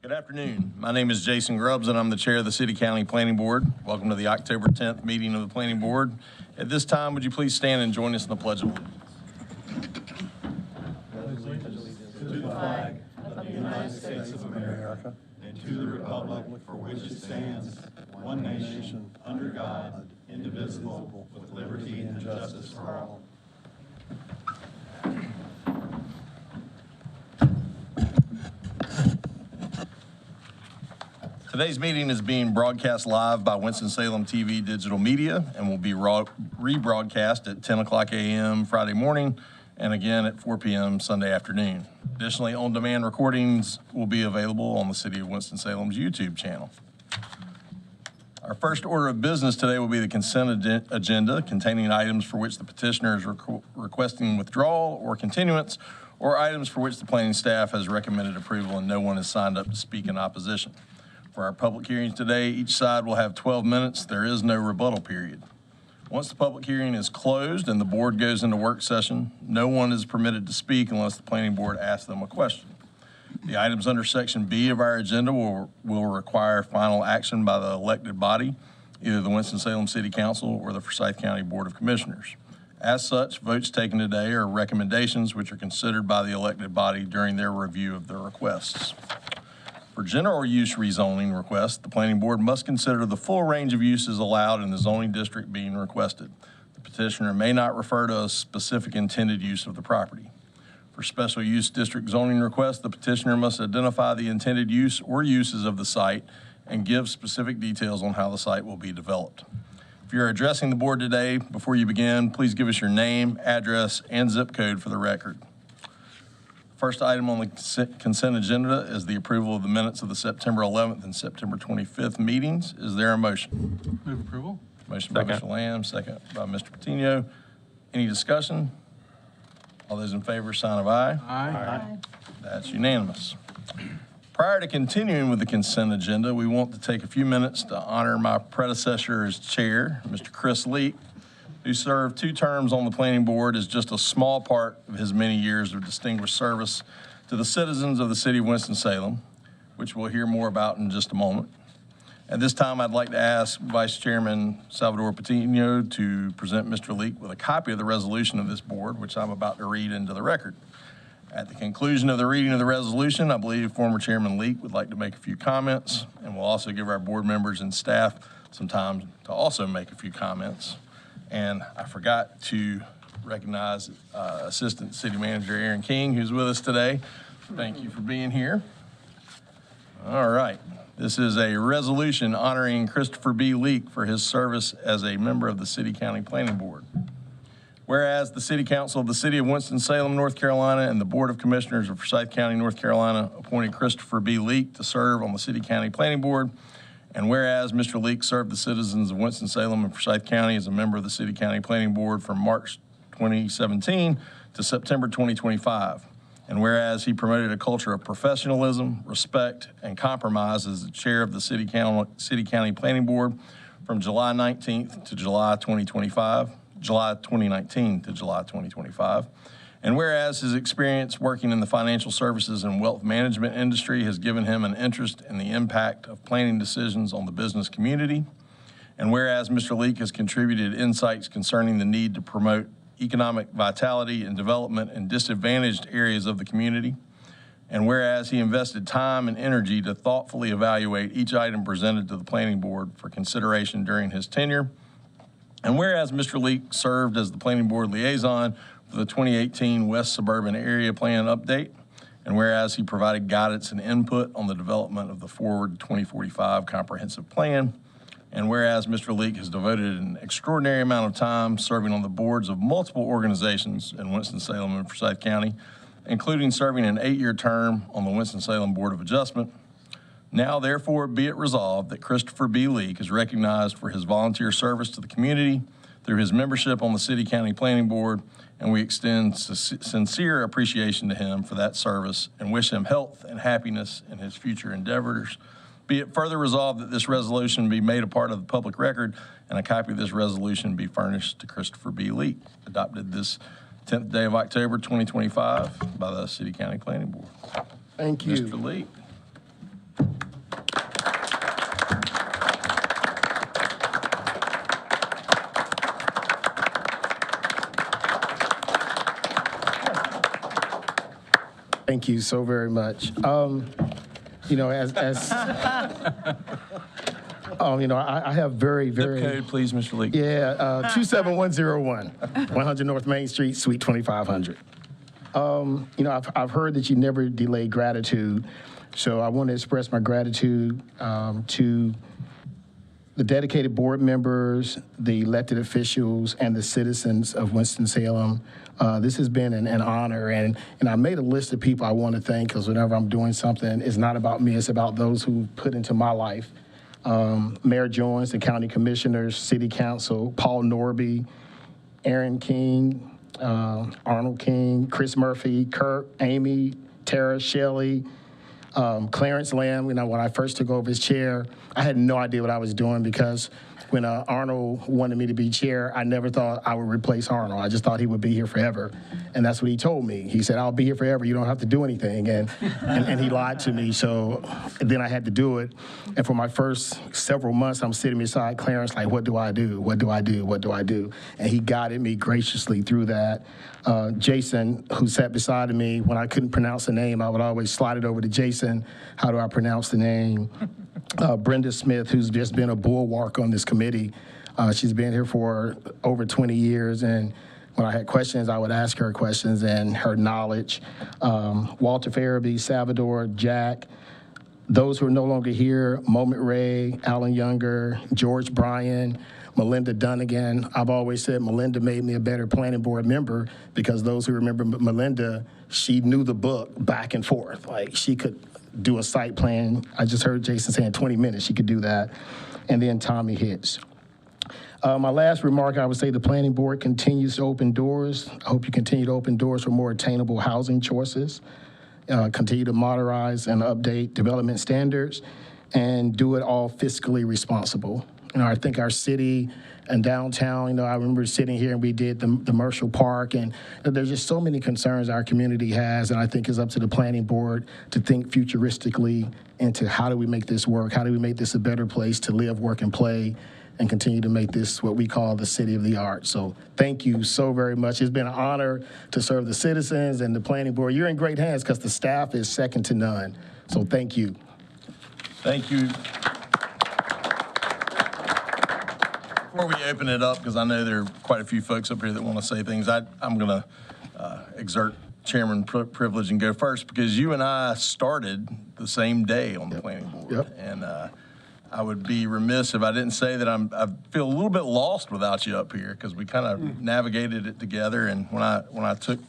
Good afternoon. My name is Jason Grubbs, and I'm the chair of the City County Planning Board. Welcome to the October 10th meeting of the Planning Board. At this time, would you please stand and join us in the Pledge of Allegiance? To the flag of the United States of America and to the republic for which it stands, one nation, under God, indivisible, with liberty and justice for all. Today's meeting is being broadcast live by Winston-Salem TV Digital Media and will be rebroadcast at 10 o'clock a.m. Friday morning and again at 4 p.m. Sunday afternoon. Additionally, on-demand recordings will be available on the City of Winston-Salem's YouTube channel. Our first order of business today will be the consent agenda containing items for which the petitioner is requesting withdrawal or continuance, or items for which the planning staff has recommended approval and no one has signed up to speak in opposition. For our public hearings today, each side will have 12 minutes. There is no rebuttal period. Once the public hearing is closed and the board goes into work session, no one is permitted to speak unless the planning board asks them a question. The items under section B of our agenda will require final action by the elected body, either the Winston-Salem City Council or the Forsyth County Board of Commissioners. As such, votes taken today are recommendations which are considered by the elected body during their review of their requests. For general use rezoning requests, the planning board must consider the full range of uses allowed in the zoning district being requested. The petitioner may not refer to a specific intended use of the property. For special use district zoning requests, the petitioner must identify the intended use or uses of the site and give specific details on how the site will be developed. If you're addressing the board today, before you begin, please give us your name, address, and zip code for the record. First item on the consent agenda is the approval of the minutes of the September 11th and September 25th meetings. Is there a motion? Move approval. Motion by Mr. Lamb, second by Mr. Patino. Any discussion? All those in favor, sign of aye. Aye. That's unanimous. Prior to continuing with the consent agenda, we want to take a few minutes to honor my predecessor as chair, Mr. Chris Leak, who served 2 terms on the planning board as just a small part of his many years of distinguished service to the citizens of the city of Winston-Salem, which we'll hear more about in just a moment. At this time, I'd like to ask Vice Chairman Salvador Patino to present Mr. Leak with a copy of the resolution of this board, which I'm about to read into the record. At the conclusion of the reading of the resolution, I believe former Chairman Leak would like to make a few comments, and we'll also give our board members and staff some time to also make a few comments. And I forgot to recognize Assistant City Manager Aaron King, who's with us today. Thank you for being here. All right. This is a resolution honoring Christopher B. Leak for his service as a member of the City County Planning Board. Whereas the City Council of the City of Winston-Salem, North Carolina, and the Board of Commissioners of Forsyth County, North Carolina, appointed Christopher B. Leak to serve on the City County Planning Board. And whereas Mr. Leak served the citizens of Winston-Salem and Forsyth County as a member of the City County Planning Board from March 2017 to September 2025. And whereas he promoted a culture of professionalism, respect, and compromise as the chair of the City County Planning Board from July 19th to July 2025, July 2019 to July 2025. And whereas his experience working in the financial services and wealth management industry has given him an interest in the impact of planning decisions on the business community. And whereas Mr. Leak has contributed insights concerning the need to promote economic vitality and development in disadvantaged areas of the community. And whereas he invested time and energy to thoughtfully evaluate each item presented to the planning board for consideration during his tenure. And whereas Mr. Leak served as the planning board liaison for the 2018 West Suburban Area Plan update, and whereas he provided guidance and input on the development of the Forward 2045 Comprehensive Plan, and whereas Mr. Leak has devoted an extraordinary amount of time serving on the boards of multiple organizations in Winston-Salem and Forsyth County, including serving an 8-year term on the Winston-Salem Board of Adjustment, now therefore be it resolved that Christopher B. Leak is recognized for his volunteer service to the community through his membership on the City County Planning Board, and we extend sincere appreciation to him for that service and wish him health and happiness in his future endeavors. Be it further resolved that this resolution be made a part of the public record and a copy of this resolution be furnished to Christopher B. Leak, adopted this 10th day of October 2025 by the City County Planning Board. Thank you. Mr. Leak. Thank you so very much. You know, I have very, Zip code, please, Mr. Leak. Yeah, 27101, 100 North Main Street, Suite 2500. You know, I've heard that you never delay gratitude, so I want to express my gratitude to the dedicated board members, the elected officials, and the citizens of Winston-Salem. This has been an honor, and I made a list of people I want to thank, because whenever I'm doing something, it's not about me, it's about those who put into my life. Mayor Jones, the county commissioners, city council, Paul Norby, Aaron King, Arnold King, Chris Murphy, Kirk, Amy, Tara, Shelley, Clarence Lamb. You know, when I first took over as chair, I had no idea what I was doing, because when Arnold wanted me to be chair, I never thought I would replace Arnold. I just thought he would be here forever. And that's what he told me. He said, I'll be here forever. You don't have to do anything. And he lied to me. So then I had to do it. And for my first several months, I'm sitting beside Clarence like, what do I do? What do I do? What do I do? And he guided me graciously through that. Jason, who sat beside me, when I couldn't pronounce the name, I would always slide it over to Jason. How do I pronounce the name? Brenda Smith, who's just been a bulwark on this committee. She's been here for over 20 years, and when I had questions, I would ask her questions, and her knowledge. Walter Farabee, Salvador, Jack, those who are no longer here, Moment Ray, Alan Younger, George Bryan, Melinda Dunnigan. I've always said Melinda made me a better planning board member, because those who remember Melinda, she knew the book back and forth. Like, she could do a site plan. I just heard Jason saying 20 minutes, she could do that. And then Tommy Hitz. My last remark, I would say the planning board continues to open doors. I hope you continue to open doors for more attainable housing choices, continue to modernize and update development standards, and do it all fiscally responsible. You know, I think our city and downtown, you know, I remember sitting here and we did the Marshall Park, and there's just so many concerns our community has, and I think it's up to the planning board to think futuristically into how do we make this work, how do we make this a better place to live, work, and play, and continue to make this what we call the city of the arts. So thank you so very much. It's been an honor to serve the citizens and the planning board. You're in great hands, because the staff is second to none. So thank you. Thank you. Before we open it up, because I know there are quite a few folks up here that want to say things, I'm going to exert chairman privilege and go first, because you and I started the same day on the planning board. Yep. And I would be remiss if I didn't say that I feel a little bit lost without you up here, because we kind of navigated it together. And when I took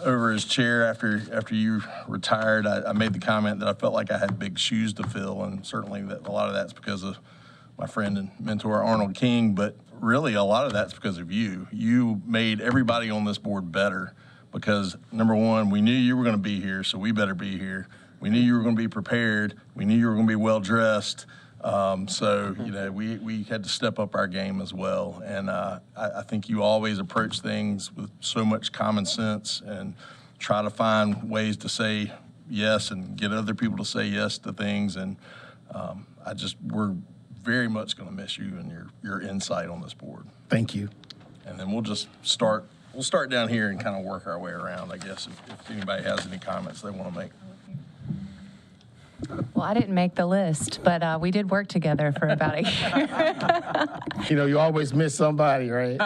over as chair after you retired, I made the comment that I felt like I had big shoes to fill, and certainly that a lot of that's because of my friend and mentor Arnold King, but really a lot of that's because of you. You made everybody on this board better, because number one, we knew you were going to be here, so we better be here. We knew you were going to be prepared. We knew you were going to be well dressed. So you know, we had to step up our game as well. And I think you always approach things with so much common sense and try to find ways to say yes and get other people to say yes to things. And we're very much going to miss you and your insight on this board. Thank you. And then we'll start down here and kind of work our way around, I guess, if anybody has any comments they want to make. Well, I didn't make the list, but we did work together for about a year. You know, you always miss somebody, right?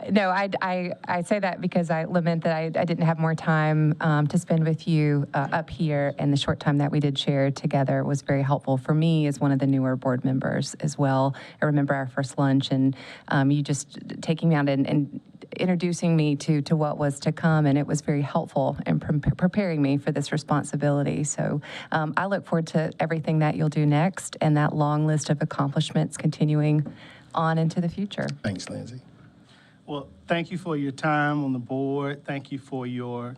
No, I say that because I lament that I didn't have more time to spend with you up here, and the short time that we did share together was very helpful for me as one of the newer board members as well. I remember our first lunch, and you just taking me out and introducing me to what was to come, and it was very helpful in preparing me for this responsibility. So I look forward to everything that you'll do next, and that long list of accomplishments continuing on into the future. Thanks, Lindsay. Well, thank you for your time on the board. Thank you for your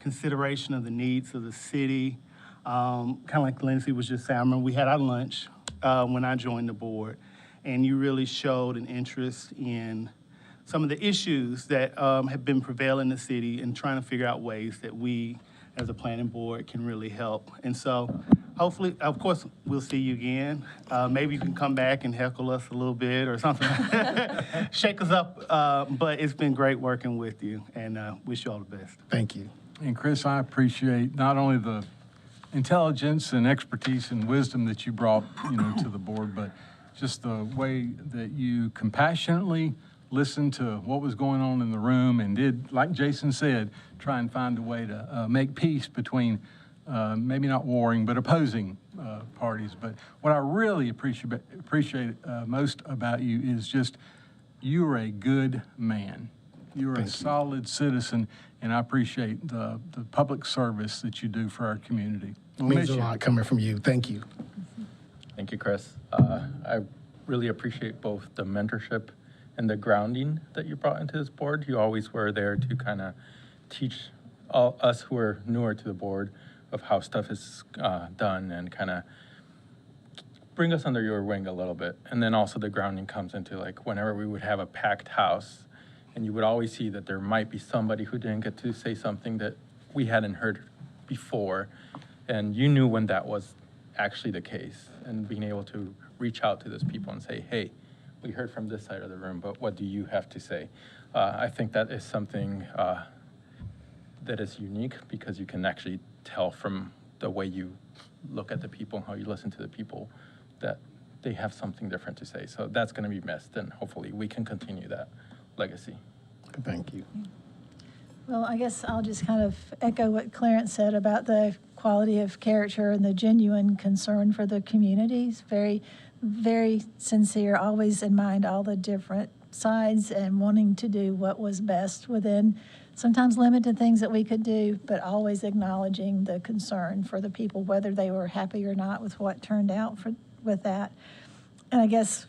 consideration of the needs of the city. Kind of like Lindsay was just saying, I remember we had our lunch when I joined the board, and you really showed an interest in some of the issues that have been prevailing in the city, and trying to figure out ways that we as a planning board can really help. And so hopefully, of course, we'll see you again. Maybe you can come back and heckle us a little bit or something. Shake us up. But it's been great working with you, and wish you all the best. Thank you. And Chris, I appreciate not only the intelligence and expertise and wisdom that you brought, to the board, but just the way that you compassionately listened to what was going on in the room and did, like Jason said, try and find a way to make peace between maybe not warring, but opposing parties. But what I really appreciate most about you is just you're a good man. You're a solid citizen, and I appreciate the public service that you do for our community. We'll Means miss a you. lot coming from you. Thank you. Thank you, Chris. I really appreciate both the mentorship and the grounding that you brought into this board. You always were there to kind of teach all us who are newer to the board of how stuff is done and kind of bring us under your wing a little bit. And then also the grounding comes into like whenever we would have a packed house, and you would always see that there might be somebody who didn't get to say something that we hadn't heard before. And you knew when that was actually the case, and being able to reach out to those people and say, hey, we heard from this side of the room, but what do you have to say? I think that is something that is unique because you can actually tell from the way you look at the people and how you listen to the people that they have something different to say. So that's going to be missed, and hopefully we can continue that legacy. Thank you. Well, I guess I'll just kind of echo what Clarence said about the quality of character and the genuine concern for the communities. Very, very sincere, always in mind all the different sides and wanting to do what was best within sometimes limited things that we could do, but always acknowledging the concern for the people, whether they were happy or not with what turned out with that. And I guess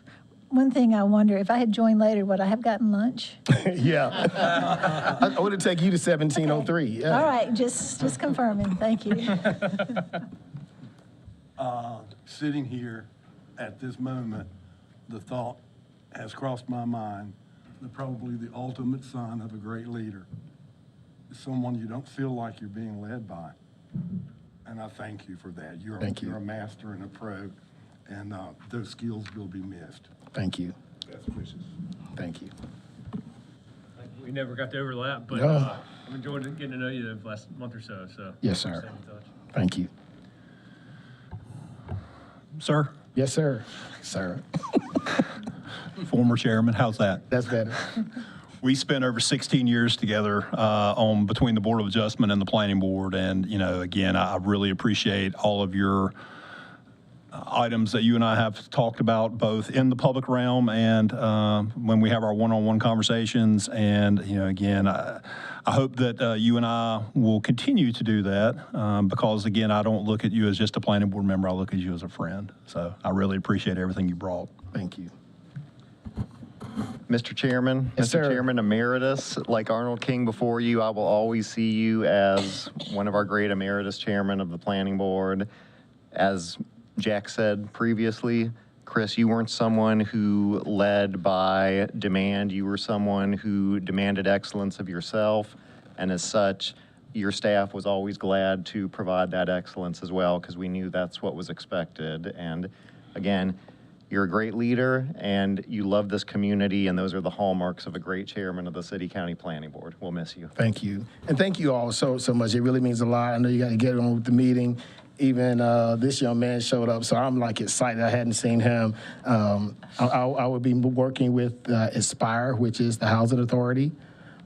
one thing I wonder, if I had joined later, would I have gotten lunch? Yeah. I would have taken you to 1703. Yeah. All right, just confirming. Thank you. Sitting here at this moment, the thought has crossed my mind that probably the ultimate sign of a great leader is someone you don't feel like you're being led by. And I thank you for that. You're a master and a pro, and those skills will be missed. Thank you. Best wishes. Thank you. We never got to overlap, but No. I've enjoyed getting to know you the last month or so. Yes, sir. stay in touch. Thank you. Sir, Yes, sir. Sir. former chairman, how's that? That's better. We spent over 16 years together between the Board of Adjustment and the Planning Board. And, again, I really appreciate all of your items that you and I have talked about, both in the public realm and when we have our one-on-one conversations. And, again, I hope that you and I will continue to do that because, again, I don't look at you as just a planning board member. I look at you as a friend. So I really appreciate everything you brought. Thank you. Mr. Chairman, Yes, Mr. sir. Chairman Emeritus, like Arnold King before you, I will always see you as one of our great emeritus chairmen of the planning board. As Jack said previously, Chris, you weren't someone who led by demand. You were someone who demanded excellence of yourself, and as such, your staff was always glad to provide that excellence as well because we knew that's what was expected. And again, you're a great leader, and you love this community, and those are the hallmarks of a great chairman of the City County Planning Board. We'll miss you. Thank you. And thank you all so much. It really means a lot. I know you got to get on with the meeting. Even this young man showed up, so I'm like excited. I hadn't seen him. I would be working with Aspire, which is the housing authority.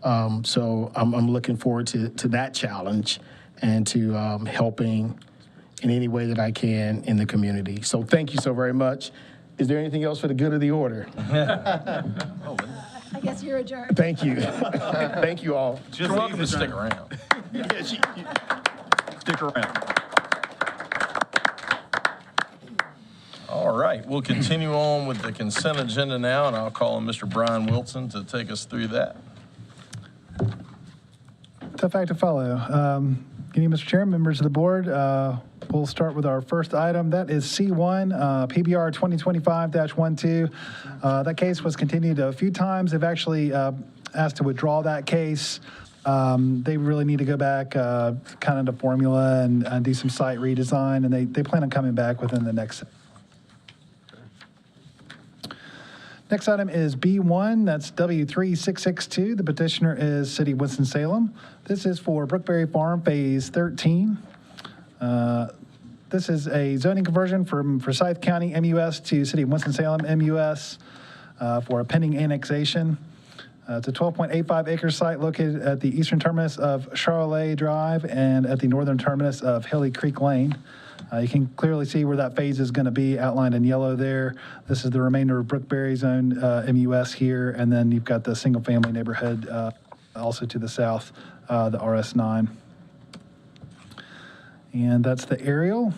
So I'm looking forward to that challenge and to helping in any way that I can in the community. So thank you so very much. Is there anything else for the good of the order? I guess you're adjourned. Thank you. Thank you all. You're welcome to stick around. Stick around. All right, we'll continue on with the consent agenda now, and I'll call on Mr. Brian Wilson to take us through that. Tough act to follow. Good evening, Mr. Chair, members of the board. We'll start with our first item. That is C1, PBR 2025-12. That case was continued a few times. They've actually asked to withdraw that case. They really need to go back kind of to formula and do some site redesign, and they plan on coming back within the next. Next item is B1, that's W3662. The petitioner is City of Winston-Salem. This is for Brookberry Farm Phase 13. This is a zoning conversion from Forsyth County MUS to City of Winston-Salem MUS for a pending annexation. It's a 12.85 acre site located at the eastern terminus of Charolais Drive and at the northern terminus of Hilly Creek Lane. You can clearly see where that phase is going to be outlined in yellow there. This is the remainder of Brookberry Zone MUS here, and then you've got the single-family neighborhood also to the south, the RS9. And that's the aerial.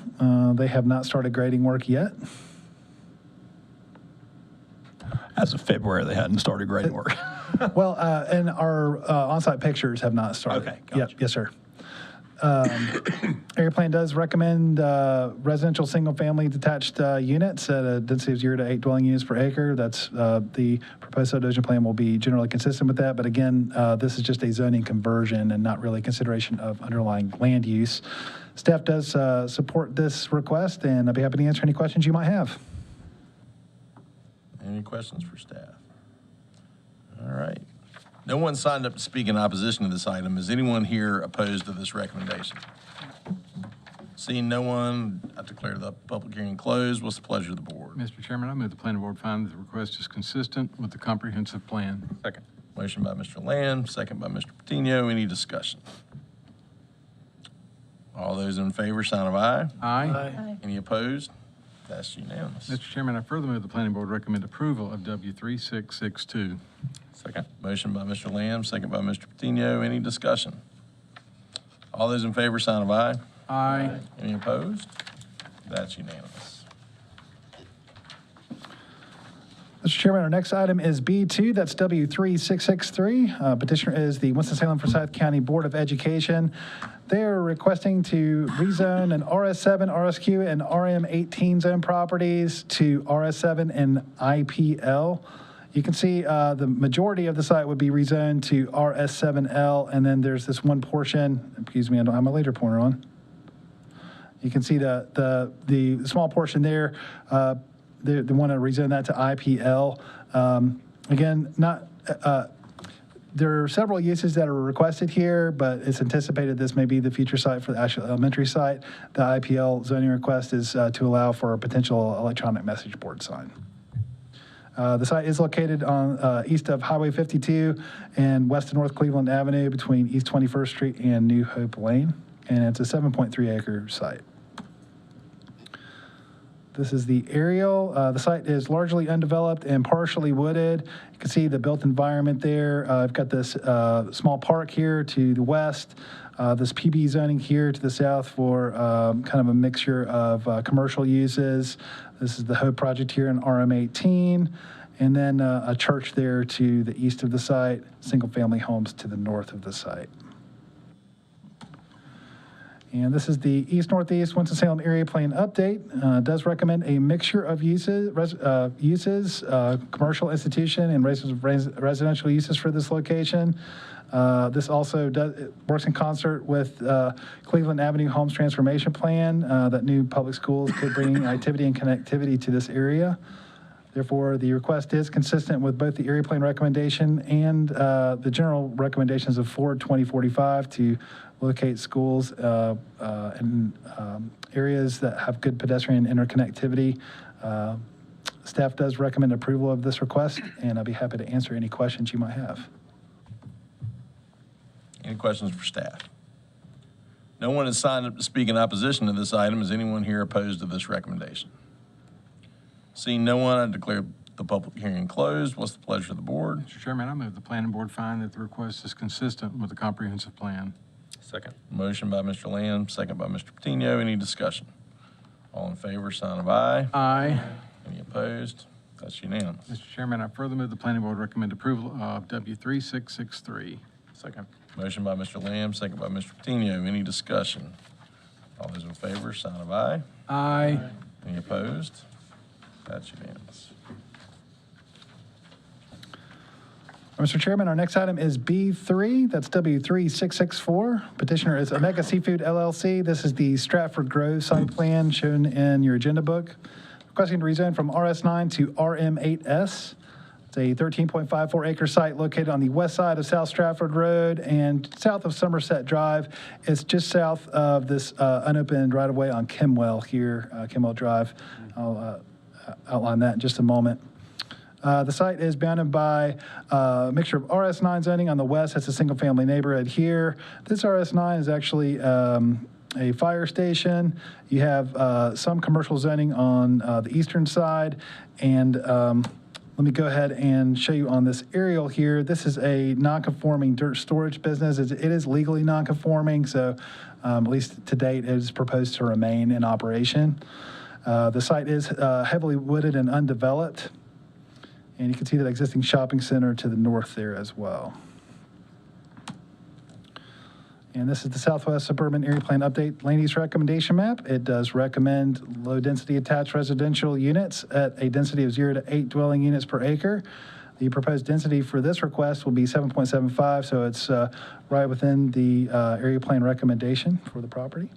They have not started grading work yet. As of February, they hadn't started grading work. Well, and our on-site pictures have not started. Okay, gotcha. Yep, yes, sir. Area plan does recommend residential single-family detached units at a density of 0 to 8 dwelling units per acre. That's the proposed subdivision plan will be generally consistent with that. But again, this is just a zoning conversion and not really consideration of underlying land use. Staff does support this request, and I'd be happy to answer any questions you might have. Any questions for staff? All right. No one signed up to speak in opposition to this item. Is anyone here opposed to this recommendation? Seeing no one, I declare the public hearing closed. What's the pleasure of the board? Mr. Chairman, I move the planning board find that the request is consistent with the comprehensive plan. Second. Motion by Mr. Lamb, second by Mr. Patino. Any discussion? All those in favor, sign of aye. Aye. Aye. Any opposed? That's unanimous. Mr. Chairman, I further move the planning board recommend approval of W3662. Second. Motion by Mr. Lamb, second by Mr. Patino. Any discussion? All those in favor, sign of aye. Aye. Any opposed? That's unanimous. Mr. Chairman, our next item is B2, that's W3663. Petitioner is the Winston-Salem Forsyth County Board of Education. They are requesting to rezone an RS7, RSQ, and RM18 zone properties to RS7 and IPL. You can see the majority of the site would be rezoned to RS7L, and then there's this one portion, excuse me, I don't have my laser pointer on. You can see the small portion there. They want to rezone that to IPL. Again, there are several uses that are requested here, but it's anticipated this may be the future site for the actual elementary site. The IPL zoning request is to allow for a potential electronic message board sign. The site is located on east of Highway 52 and west of North Cleveland Avenue between East 21st Street and New Hope Lane, and it's a 7.3 acre site. This is the aerial. The site is largely undeveloped and partially wooded. You can see the built environment there. I've got this small park here to the west, this PB zoning here to the south for kind of a mixture of commercial uses. This is the Hope project here in RM18, and then a church there to the east of the site, single-family homes to the north of the site. And this is the East-Northeast Winston-Salem area plan update. Does recommend a mixture of uses, commercial institution and residential uses for this location. This also works in concert with Cleveland Avenue Homes Transformation Plan, that new public schools could bring activity and connectivity to this area. Therefore, the request is consistent with both the area plan recommendation and the general recommendations of Ford 2045 to locate schools in areas that have good pedestrian interconnectivity. Staff does recommend approval of this request, and I'll be happy to answer any questions you might have. Any questions for staff? No one has signed up to speak in opposition to this item. Is anyone here opposed to this recommendation? Seeing no one, I declare the public hearing closed. What's the pleasure of the board? Mr. Chairman, I move the planning board find that the request is consistent with the comprehensive plan. Second. Motion by Mr. Lamb, second by Mr. Patino. Any discussion? All in favor, sign of aye. Aye. Any opposed? That's unanimous. Mr. Chairman, I further move the planning board recommend approval of W3663. Second. Motion by Mr. Lamb, second by Mr. Patino. Any discussion? All those in favor, sign of aye. Aye. Any opposed? That's unanimous. Mr. Chairman, our next item is B3, that's W3664. Petitioner is Omega Seafood LLC. This is the Stratford Grove site plan shown in your agenda book. Requesting to rezone from RS9 to RM8S. It's a 13.54 acre site located on the west side of South Stratford Road and south of Somerset Drive. It's just south of this unopened right-of-way on Kimwell here, Kimwell Drive. I'll outline that in just a moment. The site is bounded by a mixture of RS9 zoning on the west. That's a single-family neighborhood here. This RS9 is actually a fire station. You have some commercial zoning on the eastern side, and let me go ahead and show you on this aerial here. This is a non-conforming dirt storage business. It is legally non-conforming, so at least to date, it is proposed to remain in operation. The site is heavily wooded and undeveloped, and you can see that existing shopping center to the north there as well. And this is the Southwest Suburban Area Plan Update Land Use Recommendation Map. It does recommend low-density attached residential units at a density of 0 to 8 dwelling units per acre. The proposed density for this request will be 7.75, so it's right within the area plan recommendation for the property.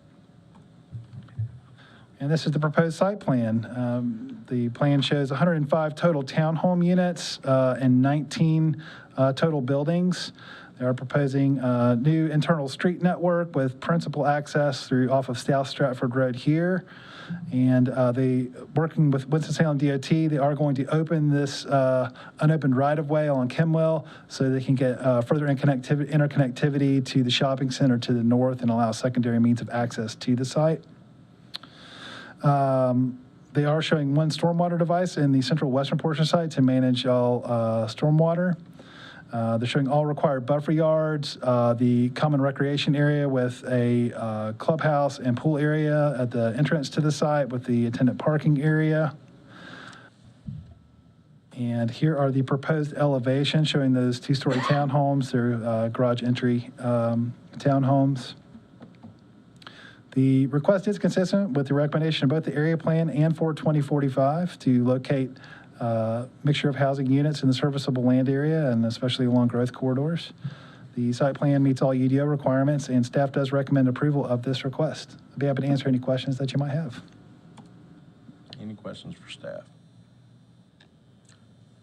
And this is the proposed site plan. The plan shows 105 total townhome units and 19 total buildings. They are proposing a new internal street network with principal access through off of South Stratford Road here. And they, working with Winston-Salem DOT, they are going to open this unopened right-of-way on Kimwell so they can get further interconnectivity to the shopping center to the north and allow secondary means of access to the site. They are showing one stormwater device in the central western portion site to manage all stormwater. They're showing all required buffer yards, the common recreation area with a clubhouse and pool area at the entrance to the site with the attendant parking area. And here are the proposed elevations showing those two-story townhomes, their garage entry townhomes. The request is consistent with the recommendation of both the area plan and for 2045 to locate mixture of housing units in the serviceable land area and especially along growth corridors. The site plan meets all UDO requirements and staff does recommend approval of this request. I'd be happy to answer any questions that you might have. Any questions for staff?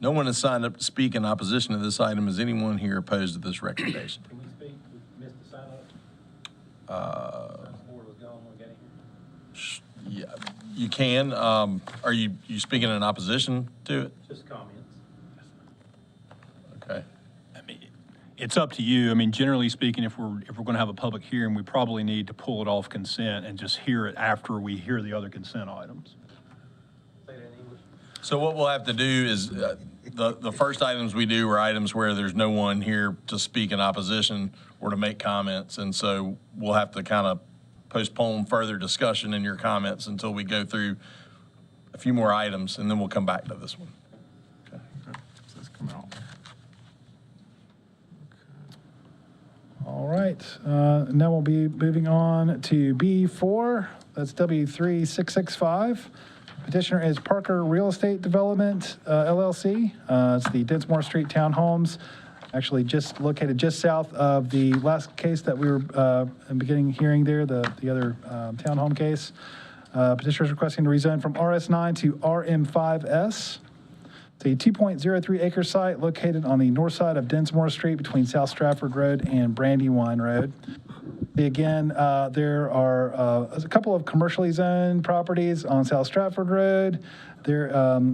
No one has signed up to speak in opposition to this item. Is anyone here opposed to this recommendation? Can we speak? We missed the sign up. Board was gone when we got here. Yeah, you can. Are you speaking in opposition to it? Just comments. Okay. I mean, it's up to you. I mean, generally speaking, if we're going to have a public hearing, we probably need to pull it off consent and just hear it after we hear the other consent items. Say that in English. So what we'll have to do is the first items we do are items where there's no one here to speak in opposition or to make comments, and so we'll have to kind of postpone further discussion in your comments until we go through a few more items, and then we'll come back to this one. Okay. So it's coming off. All right, now we'll be moving on to B4. That's W3665. Petitioner is Parker Real Estate Development, LLC. It's the Dinsmore Street Townhomes, actually just located just south of the last case that we were beginning hearing there, the other townhome case. Petitioner is requesting to rezone from RS9 to RM5S. It's a 2.03 acre site located on the north side of Dinsmore Street between South Stratford Road and Brandywine Road. Again, there are a couple of commercially zoned properties on South Stratford Road. There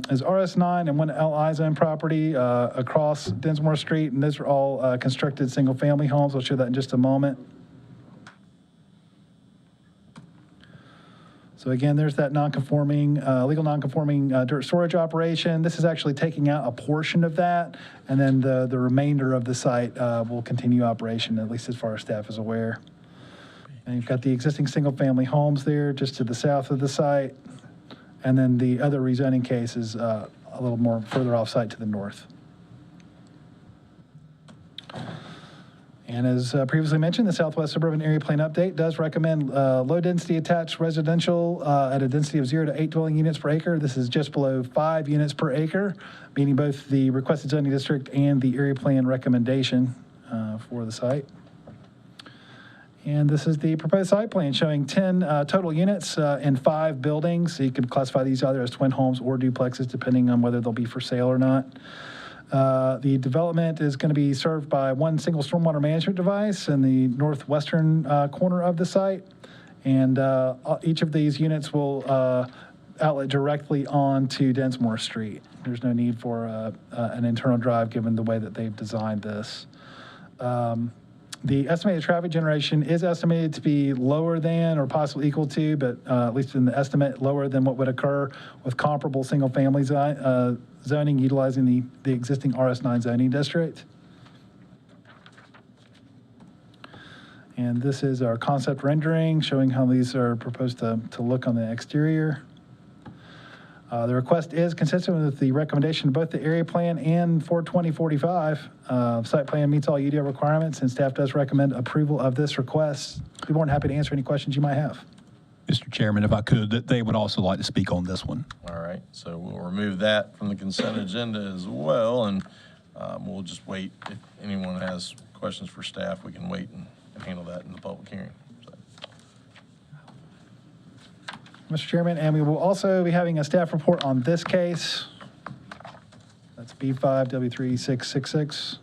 is RS9 and one LI zone property across Dinsmore Street, and those are all constructed single-family homes. I'll show that in just a moment. So again, there's that non-conforming, legal non-conforming dirt storage operation. This is actually taking out a portion of that, and then the remainder of the site will continue operation, at least as far as staff is aware. And you've got the existing single-family homes there just to the south of the site, and then the other rezoning case is a little more further off-site to the north. And as previously mentioned, the Southwest Suburban Area Plan Update does recommend low-density attached residential at a density of 0 to 8 dwelling units per acre. This is just below 5 units per acre, meaning both the requested zoning district and the area plan recommendation for the site. And this is the proposed site plan showing 10 total units in 5 buildings. So you could classify these either as twin homes or duplexes, depending on whether they'll be for sale or not. The development is going to be served by one single stormwater management device in the northwestern corner of the site. And each of these units will outlet directly onto Densmore Street. There's no need for an internal drive given the way that they've designed this. The estimated traffic generation is estimated to be lower than or possibly equal to, but at least in the estimate, lower than what would occur with comparable single-family zoning utilizing the existing RS9 zoning district. And this is our concept rendering showing how these are proposed to look on the exterior. The request is consistent with the recommendation of both the area plan and 42045. Site plan meets all UDO requirements, and staff does recommend approval of this request. Be more than happy to answer any questions you might have. Mr. Chairman, if I could, they would also like to speak on this one. All right, so we'll remove that from the consent agenda as well, and we'll just wait. If anyone has questions for staff, we can wait and handle that in the public hearing. So. Mr. Chairman, and we will also be having a staff report on this case. That's B5W3666.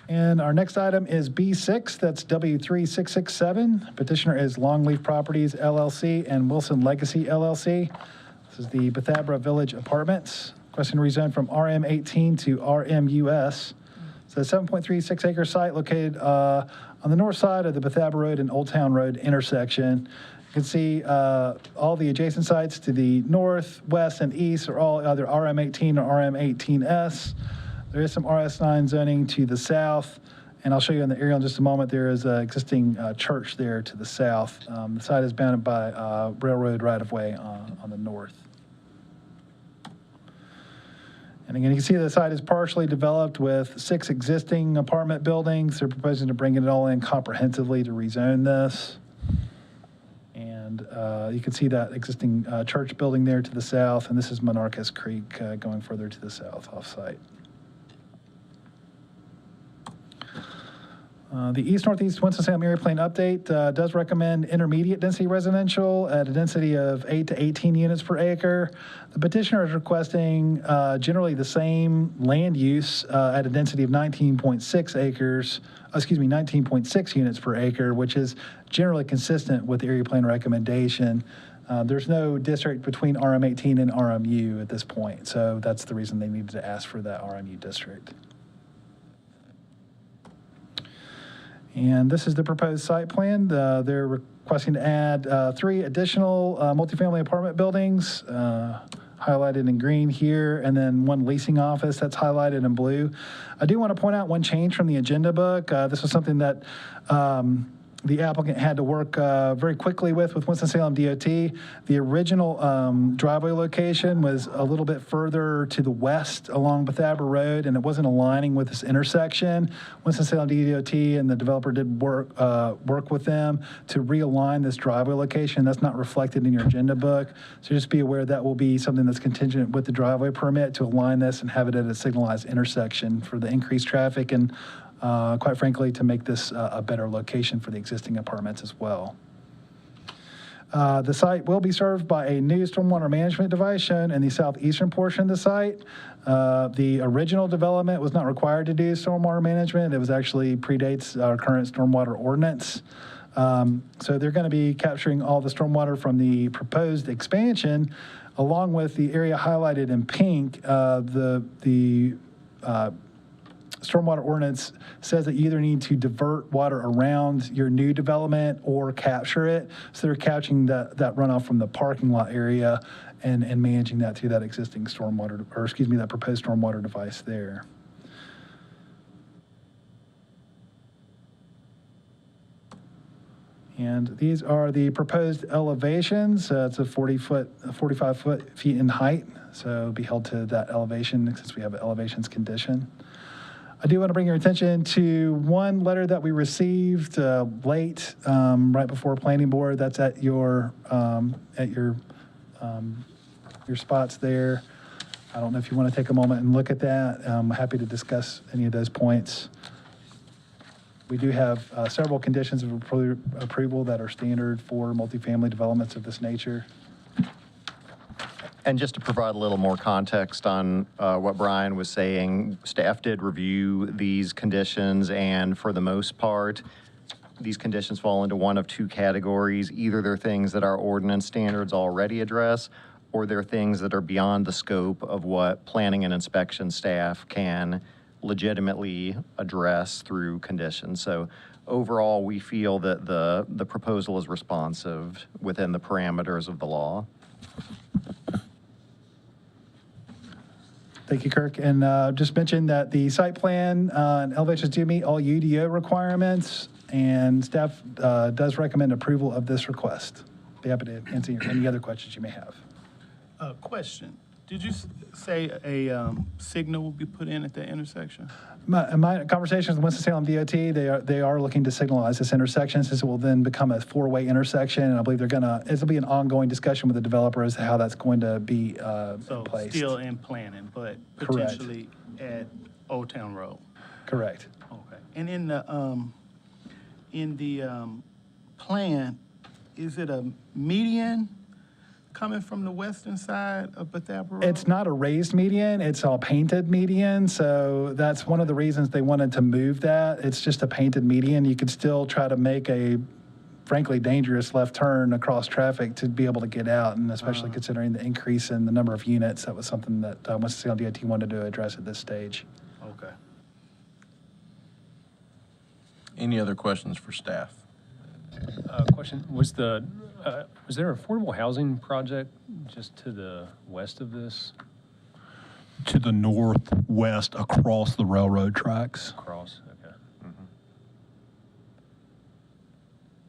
And our next item is B6, that's W3667. Petitioner is Longleaf Properties LLC and Wilson Legacy LLC. This is the Bethabara Village Apartments. Requesting rezone from RM18 to RMUS. It's a 7.36 acre site located on the north side of the Bethabara Road and Old Town Road intersection. You can see all the adjacent sites to the north, west, and east are all either RM18 or RM18S. There is some RS9 zoning to the south, and I'll show you in the aerial in just a moment. There is an existing church there to the south. The site is bounded by railroad right-of-way on the north. And again, you can see the site is partially developed with 6 existing apartment buildings. They're proposing to bring it all in comprehensively to rezone this. And you can see that existing church building there to the south, and this is Monarchus Creek going further to the south off-site. The East-Northeast Winston-Salem area plan update does recommend intermediate density residential at a density of 8 to 18 units per acre. The petitioner is requesting generally the same land use at a density of 19.6 units per acre, which is generally consistent with the area plan recommendation. There's no district between RM18 and RMU at this point, so that's the reason they needed to ask for that RMU district. And this is the proposed site plan. They're requesting to add 3 additional multifamily apartment buildings, highlighted in green here, and then 1 leasing office that's highlighted in blue. I do want to point out one change from the agenda book. This was something that the applicant had to work very quickly with Winston-Salem DOT. The original driveway location was a little bit further to the west along Bethabara Road, and it wasn't aligning with this intersection. Winston-Salem DOT and the developer did work with them to realign this driveway location. That's not reflected in your agenda book. So just be aware that will be something that's contingent with the driveway permit to align this and have it at a signalized intersection for the increased traffic and quite frankly, to make this a better location for the existing apartments as well. The site will be served by a new stormwater management device shown in the southeastern portion of the site. The original development was not required to do stormwater management. It was actually predates our current stormwater ordinance. So they're going to be capturing all the stormwater from the proposed expansion, along with the area highlighted in pink. The stormwater ordinance says that you either need to divert water around your new development or capture it. So they're capturing that runoff from the parking lot area and managing that through that existing stormwater, or excuse me, that proposed stormwater device there. And these are the proposed elevations. It's a 45 feet in height. So it'll be held to that elevation since we have an elevations condition. I do want to bring your attention to one letter that we received late, right before planning board. That's at your spots there. I don't know if you want to take a moment and look at that. I'm happy to discuss any of those points. We do have several conditions of approval that are standard for multifamily developments of this nature. And just to provide a little more context on what Brian was saying, staff did review these conditions, and for the most part, these conditions fall into one of two categories. Either they're things that our ordinance standards already address, or they're things that are beyond the scope of what planning and inspection staff can legitimately address through conditions. So overall, we feel that the proposal is responsive within the parameters of the law. Thank you, Kirk. And just mention that the site plan and elevations do meet all UDO requirements, and staff does recommend approval of this request. Be happy to answer any other questions you may have. Question, did you say a signal will be put in at that intersection? My conversations with Winston-Salem DOT, they are looking to signalize this intersection, since it will then become a four-way intersection, and I believe it'll be an ongoing discussion with the developer as to how that's going to be So placed. still in planning, but Correct. potentially at Old Town Road? Correct. Okay. And in the plan, is it a median coming from the western side of Bethesda Road? It's not a raised median, it's a painted median, so that's one of the reasons they wanted to move that. It's just a painted median. You could still try to make a frankly dangerous left turn across traffic to be able to get out, and especially considering the increase in the number of units, that was something that Winston-Salem DOT wanted to address at this stage. Okay. Any other questions for staff? Question, was there affordable housing project just to the west of this? To the northwest across the railroad tracks. Across, okay.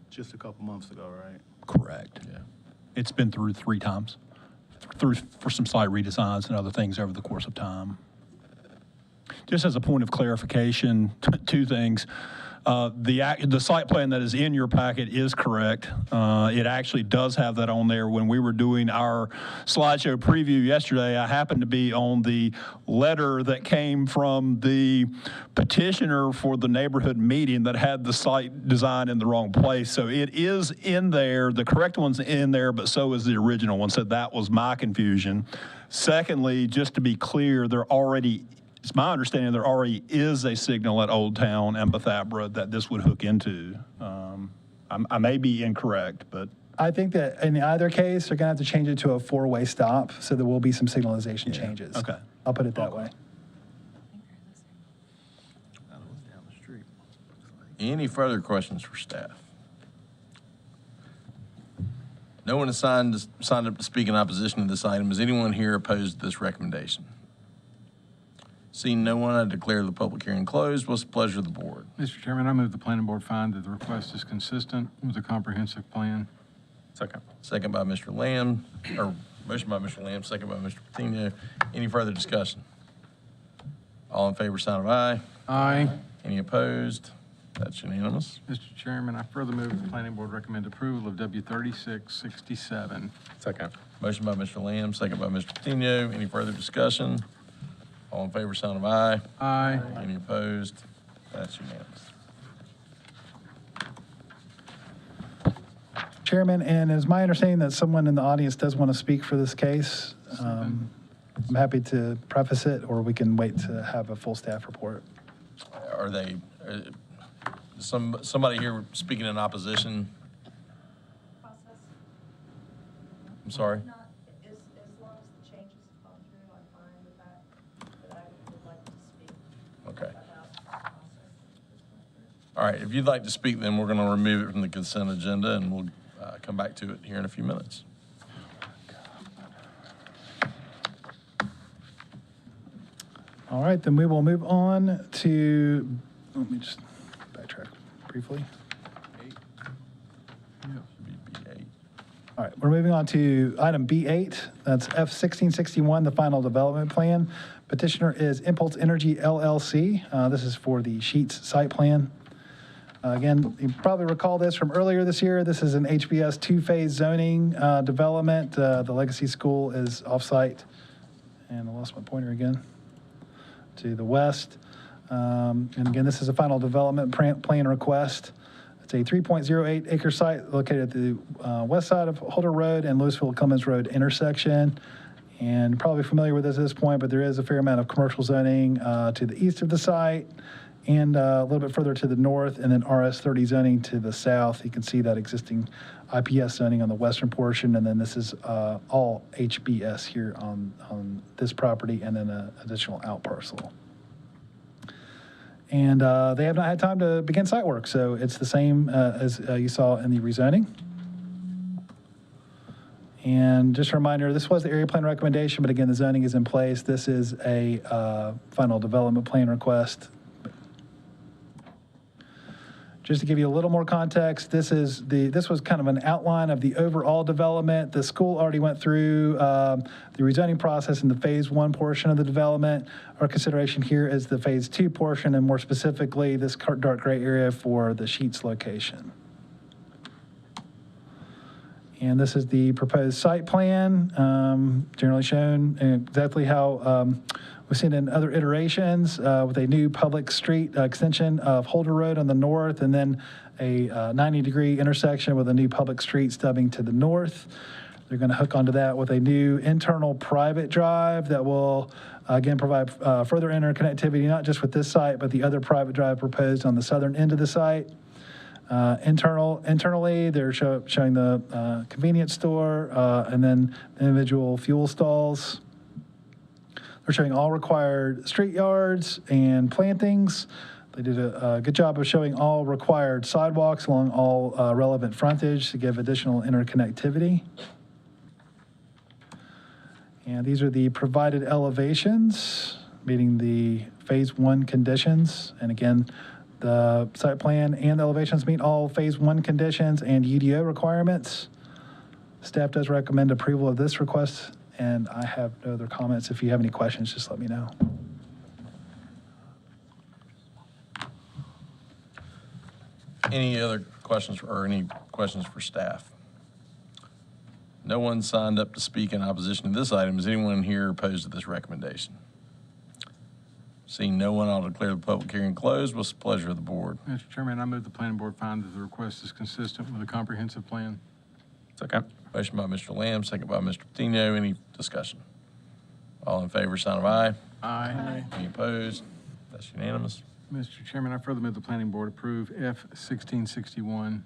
Just a couple months ago, right? Correct. Yeah. It's been through 3 times, for some slight redesigns and other things over the course of time. Just as a point of clarification, 2 things. The site plan that is in your packet is correct. It actually does have that on there. When we were doing our slideshow preview yesterday, I happened to be on the letter that came from the petitioner for the neighborhood meeting that had the site design in the wrong place. So it is in there. The correct one's in there, but so is the original one. So that was my confusion. Secondly, just to be clear, it's my understanding there already is a signal at Old Town and Bethesda that this would hook into. I may be incorrect, but I think that in either case, they're going to have to change it to a 4-way stop, so there will be some signalization changes. okay. I'll put it that way. Any further questions for staff? No one has signed up to speak in opposition to this item. Is anyone here opposed to this recommendation? Seeing no one, I declare the public hearing closed. What's the pleasure of the board? Mr. Chairman, I move the planning board find that the request is consistent with the comprehensive plan. Second. Second by Mr. Lamb, or motion by Mr. Lamb, second by Mr. Patino. Any further discussion? All in favor, sign of aye. Aye. Any opposed? That's unanimous. Mr. Chairman, I further move the planning board recommend approval of W 3667. Second. Motion by Mr. Lamb, second by Mr. Patino. Any further discussion? All in favor, sign of aye. Aye. Any opposed? That's unanimous. Chairman, and it's my understanding that someone in the audience does want to speak for this case. I'm happy to preface it, or we can wait to have a full staff report. Are they, somebody here speaking in opposition? I'm sorry? As long as the changes have gone through, I'm fine with that, but I would like to speak Okay. about the process. All right, if you'd like to speak, then we're going to remove it from the consent agenda, and we'll come back to it here in a few minutes. All right, then we will move on to, let me just backtrack briefly. All right, we're moving on to item B8. That's F1661, the final development plan. Petitioner is Impulse Energy LLC. This is for the Sheets site plan. Again, you probably recall this from earlier this year. This is an HBS 2-phase zoning development. The Legacy School is off-site. And I lost my pointer again. To the west. And again, this is a final development plan request. It's a 3.08 acre site located at the west side of Holder Road and Louisville-Cummins Road intersection. And probably familiar with this at this point, but there is a fair amount of commercial zoning to the east of the site and a little bit further to the north, and then RS30 zoning to the south. You can see that existing IPS zoning on the western portion, and then this is all HBS here on this property, and then an additional out parcel. And they have not had time to begin site work, so it's the same as you saw in the rezoning. And just a reminder, this was the area plan recommendation, but again, the zoning is in place. This is a final development plan request. Just to give you a little more context, this was kind of an outline of the overall development. The school already went through the rezoning process in the phase 1 portion of the development. Our consideration here is the phase 2 portion, and more specifically, this dark gray area for the Sheets location. And this is the proposed site plan, generally shown exactly how we've seen in other iterations with a new public street extension of Holder Road on the north, and then a 90-degree intersection with a new public street stubbing to the north. They're going to hook onto that with a new internal private drive that will, again, provide further interconnectivity, not just with this site, but the other private drive proposed on the southern end of the site. Internally, they're showing the convenience store and then individual fuel stalls. They're showing all required street yards and plantings. They did a good job of showing all required sidewalks along all relevant frontage to give additional interconnectivity. And these are the provided elevations, meeting the phase 1 conditions. And again, the site plan and the elevations meet all phase 1 conditions and UDO requirements. Staff does recommend approval of this request, and I have no other comments. If you have any questions, just let me know. Any other questions or any questions for staff? No one signed up to speak in opposition to this item. Is anyone here opposed to this recommendation? Seeing no one, I'll declare the public hearing closed. What's the pleasure of the board? Mr. Chairman, I move the planning board find that the request is consistent with a comprehensive plan. Second. Motion by Mr. Lamb, second by Mr. Patino. Any discussion? All in favor, sign of aye. Aye. Any opposed? That's unanimous. Mr. Chairman, I further move the planning board approve F-1661.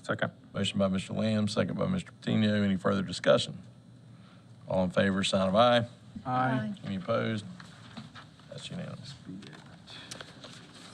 Second. Motion by Mr. Lamb, second by Mr. Patino. Any further discussion? All in favor, sign of aye. Aye. Any opposed? That's unanimous.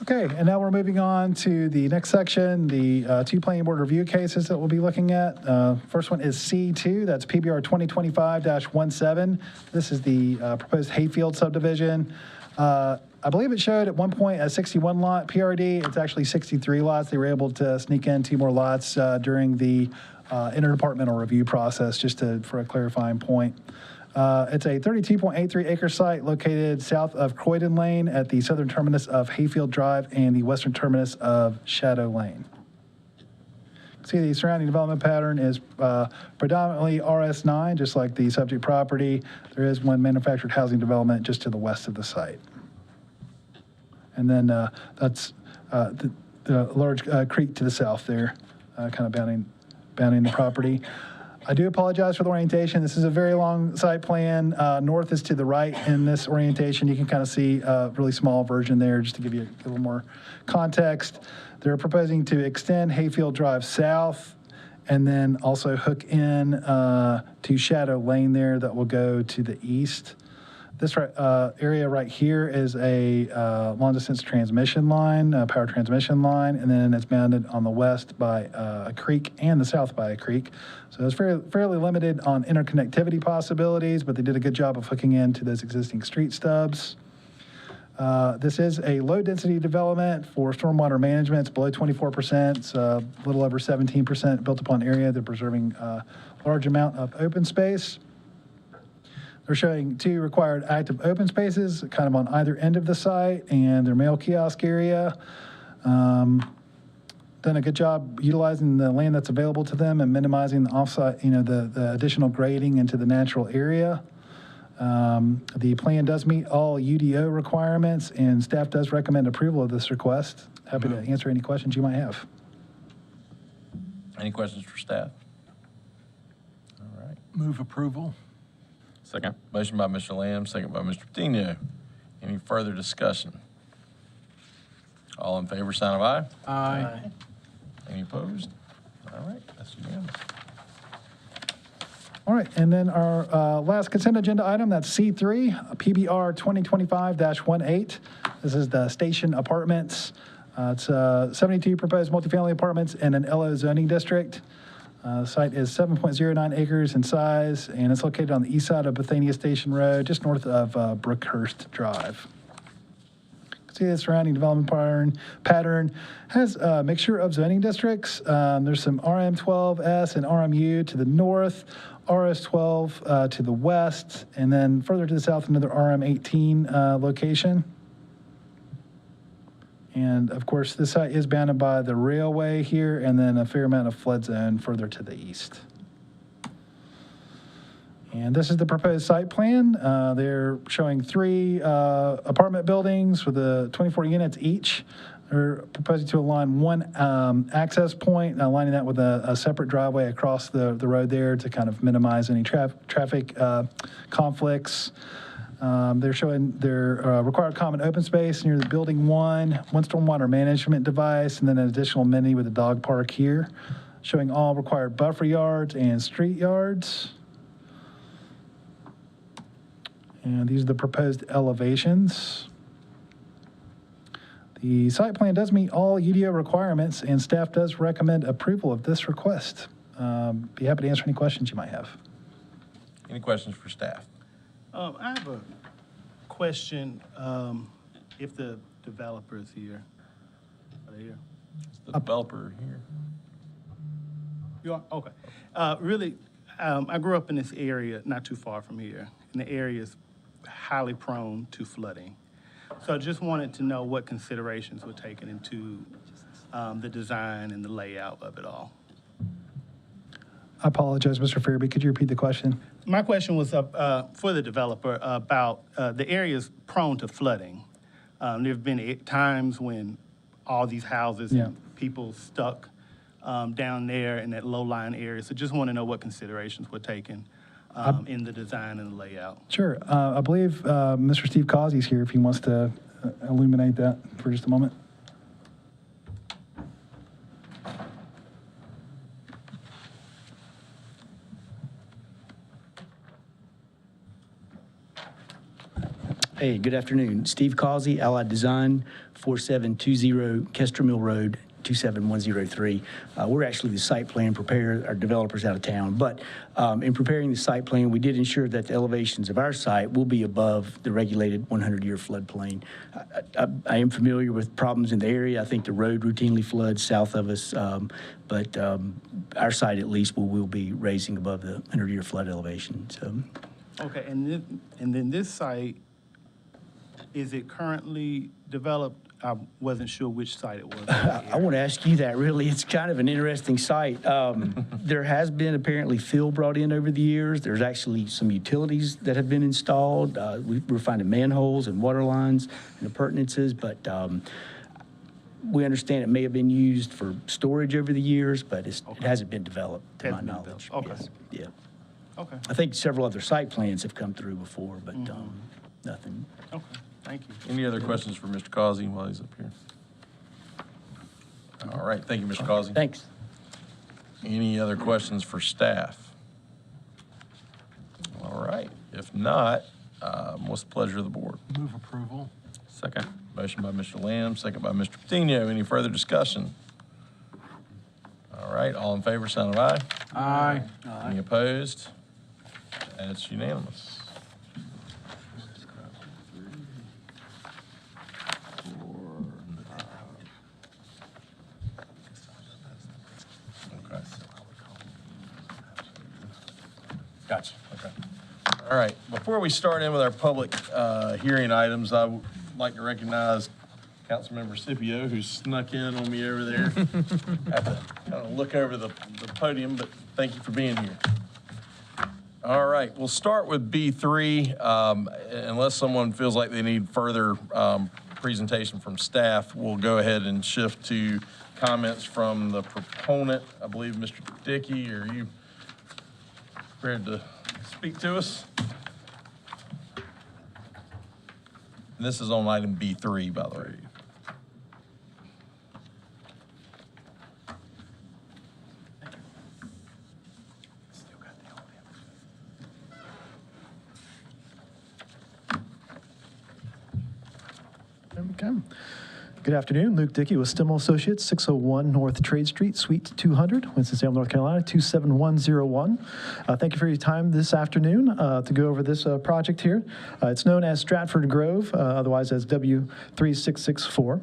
Okay, and now we're moving on to the next section, the 2 planning board review cases that we'll be looking at. First one is C2, that's PBR 2025-17. This is the proposed Hayfield subdivision. I believe it showed at one point a 61 lot PRD. It's actually 63 lots. They were able to sneak in 2 more lots during the interdepartmental review process, just for a clarifying point. It's a 32.83 acre site located south of Croydon Lane at the southern terminus of Hayfield Drive and the western terminus of Shadow Lane. See, the surrounding development pattern is predominantly RS9, just like the subject property. There is one manufactured housing development just to the west of the site. And then that's the large creek to the south there, kind of bounding the property. I do apologize for the orientation. This is a very long site plan. North is to the right in this orientation. You can kind of see a really small version there just to give you a little more context. They're proposing to extend Hayfield Drive south and then also hook in to Shadow Lane there that will go to the east. This area right here is a long-distance transmission line, power transmission line, and then it's bounded on the west by a creek and the south by a creek. So it's fairly limited on interconnectivity possibilities, but they did a good job of hooking into those existing street stubs. This is a low-density development for stormwater management. It's below 24%. It's a little over 17% built-upon area. They're preserving a large amount of open space. They're showing 2 required active open spaces kind of on either end of the site and their mail kiosk area. Done a good job utilizing the land that's available to them and minimizing the offsite, the additional grading into the natural area. The plan does meet all UDO requirements, and staff does recommend approval of this request. Happy to answer any questions you might have. Any questions for staff? All right. Move approval. Second. Motion by Mr. Lamb, second by Mr. Patino. Any further discussion? All in favor, sign of aye. Aye. Any opposed? All right, that's unanimous. All right, and then our last consent agenda item, that's C3, PBR 2025-18. This is the Station Apartments. It's 72 proposed multifamily apartments in an LO zoning district. The site is 7.09 acres in size, and it's located on the east side of Bethania Station Road, just north of Brookhurst Drive. See the surrounding development pattern has a mixture of zoning districts. There's some RM12S and RMU to the north, RS12 to the west, and then further to the south, another RM18 location. And of course, this site is bounded by the railway here, and then a fair amount of flood zone further to the east. And this is the proposed site plan. They're showing 3 apartment buildings with 24 units each. They're proposing to align one access point, lining that with a separate driveway across the road there to kind of minimize any traffic conflicts. They're showing their required common open space near the building one stormwater management device, and then an additional amenity with a dog park here, showing all required buffer yards and street yards. And these are the proposed elevations. The site plan does meet all UDO requirements, and staff does recommend approval of this request. Be happy to answer any questions you might have. Any questions for staff? I have a question, if the developer is here. Are they here? Is the developer here? You are? Okay. Really, I grew up in this area not too far from here, and the area is highly prone to flooding. So I just wanted to know what considerations were taken into the design and the layout of it all. I apologize, Mr. Fairby. Could you repeat the question? My question was for the developer about the area is prone to flooding. There have been times when all these houses and people stuck down there in that low-lying area. So just want to know what considerations were taken in the design and the layout. Sure. I believe Mr. Steve Causey's here if he wants to illuminate that for just a moment. Hey, good afternoon. Steve Causey, Allied Design, 4720 Kester Mill Road, 27103. We're actually the site plan preparer. Our developer's out of town. But in preparing the site plan, we did ensure that the elevations of our site will be above the regulated 100-year floodplain. I am familiar with problems in the area. I think the road routinely floods south of us. But our site, at least, will be raising above the 100-year flood elevation. So. Okay, and then this site, is it currently developed? I wasn't sure which site it was. I want to ask you that, really. It's kind of an interesting site. There has been apparently fill brought in over the years. There's actually some utilities that have been installed. We're finding manholes and water lines and appurtenances, but we understand it may have been used for storage over the years, but it hasn't been developed, to my knowledge. Okay. Yes. Yeah. Okay. I think several other site plans have come through before, but nothing. Okay, thank you. Any other questions for Mr. Causey while he's up here? All right, thank you, Mr. Causey. Thanks. Any other questions for staff? All right, if not, what's the pleasure of the board? Move approval. Second. Motion by Mr. Lamb, second by Mr. Patino. Any further discussion? All right, all in favor, sign of aye. Aye. Any opposed? That's unanimous. Okay. Gotcha, okay. All right, before we start in with our public hearing items, I would like to recognize Councilmember Scipio, who snuck in on me over there. I have to kind of look over the podium, but thank you for being here. All right, we'll start with B3. Unless someone feels like they need further presentation from staff, we'll go ahead and shift to comments from the proponent. I believe Mr. Dickey, are you prepared to speak to us? And this is on item B3, by the way. There we go. Good afternoon, Luke Dickey with Stimmel Associates, 601 North Trade Street, Suite 200, Winston-Salem, North Carolina, 27101. Thank you for your time this afternoon to go over this project here. It's known as Stratford Grove, otherwise as W3664.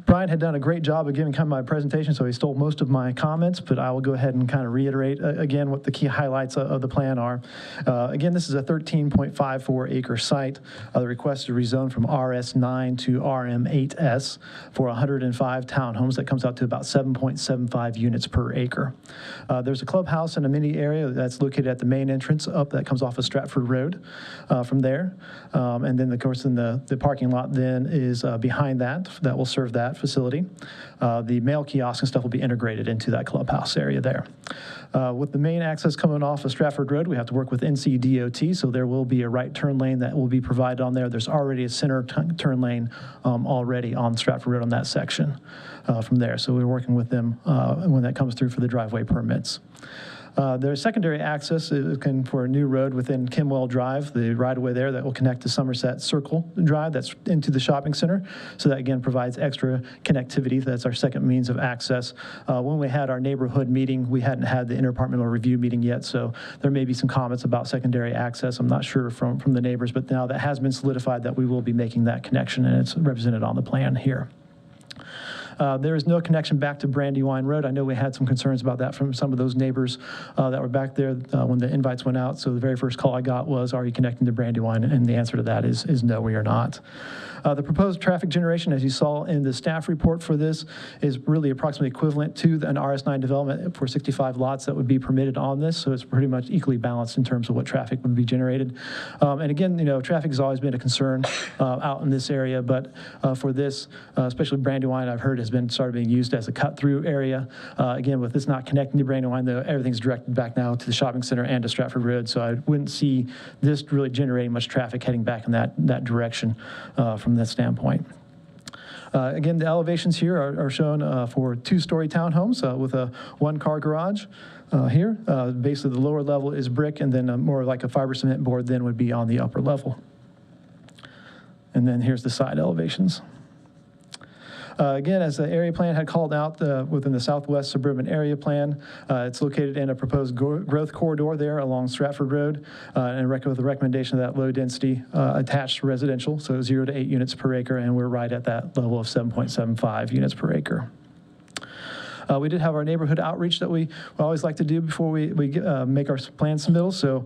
Brian had done a great job of giving kind of my presentation, so he stole most of my comments, but I will go ahead and kind of reiterate again what the key highlights of the plan are. Again, this is a 13.54 acre site. The request to rezone from RS9 to RM8S for 105 townhomes. That comes out to about 7.75 units per acre. There's a clubhouse and amenity area that's located at the main entrance up that comes off of Stratford Road from there. And then, of course, in the parking lot then is behind that will serve that facility. The mail kiosk and stuff will be integrated into that clubhouse area there. With the main access coming off of Stratford Road, we have to work with NCDOT, so there will be a right turn lane that will be provided on there. There's already a center turn lane already on Stratford Road on that section from there. So we're working with them when that comes through for the driveway permits. There's secondary access for a new road within Kimwell Drive, the right-of-way there that will connect to Somerset Circle Drive that's into the shopping center. So that, again, provides extra connectivity. That's our second means of access. When we had our neighborhood meeting, we hadn't had the interdepartmental review meeting yet, so there may be some comments about secondary access. I'm not sure from the neighbors, but now that has been solidified that we will be making that connection, and it's represented on the plan here. There is no connection back to Brandywine Road. I know we had some concerns about that from some of those neighbors that were back there when the invites went out. So the very first call I got was, are you connecting to Brandywine? And the answer to that is no, we are not. The proposed traffic generation, as you saw in the staff report for this, is really approximately equivalent to an RS9 development for 65 lots that would be permitted on this. So it's pretty much equally balanced in terms of what traffic would be generated. And again, traffic has always been a concern out in this area, but for this, especially Brandywine, I've heard has been started being used as a cut-through area. Again, with this not connecting to Brandywine, though, everything's directed back now to the shopping center and to Stratford Road. So I wouldn't see this really generating much traffic heading back in that direction from that standpoint. Again, the elevations here are shown for two-story townhomes with a one-car garage. Here, basically the lower level is brick, and then more like a fiber cement board then would be on the upper level. And then here's the side elevations. Again, as the area plan had called out within the Southwest Suburban Area Plan, it's located in a proposed growth corridor there along Stratford Road, and with the recommendation of that low density attached residential, so 0 to 8 units per acre, and we're right at that level of 7.75 units per acre. We did have our neighborhood outreach that we always like to do before we make our plan submittals. So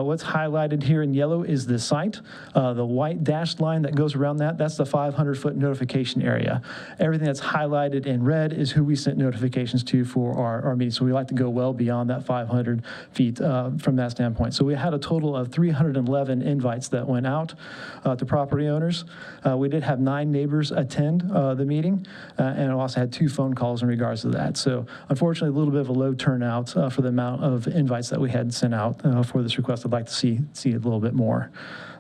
what's highlighted here in yellow is the site. The white dashed line that goes around that's the 500-foot notification area. Everything that's highlighted in red is who we sent notifications to for our meeting. So we like to go well beyond that 500 feet from that standpoint. So we had a total of 311 invites that went out to property owners. We did have 9 neighbors attend the meeting, and also had 2 phone calls in regards to that. So unfortunately, a little bit of a low turnout for the amount of invites that we had sent out for this request. I'd like to see a little bit more.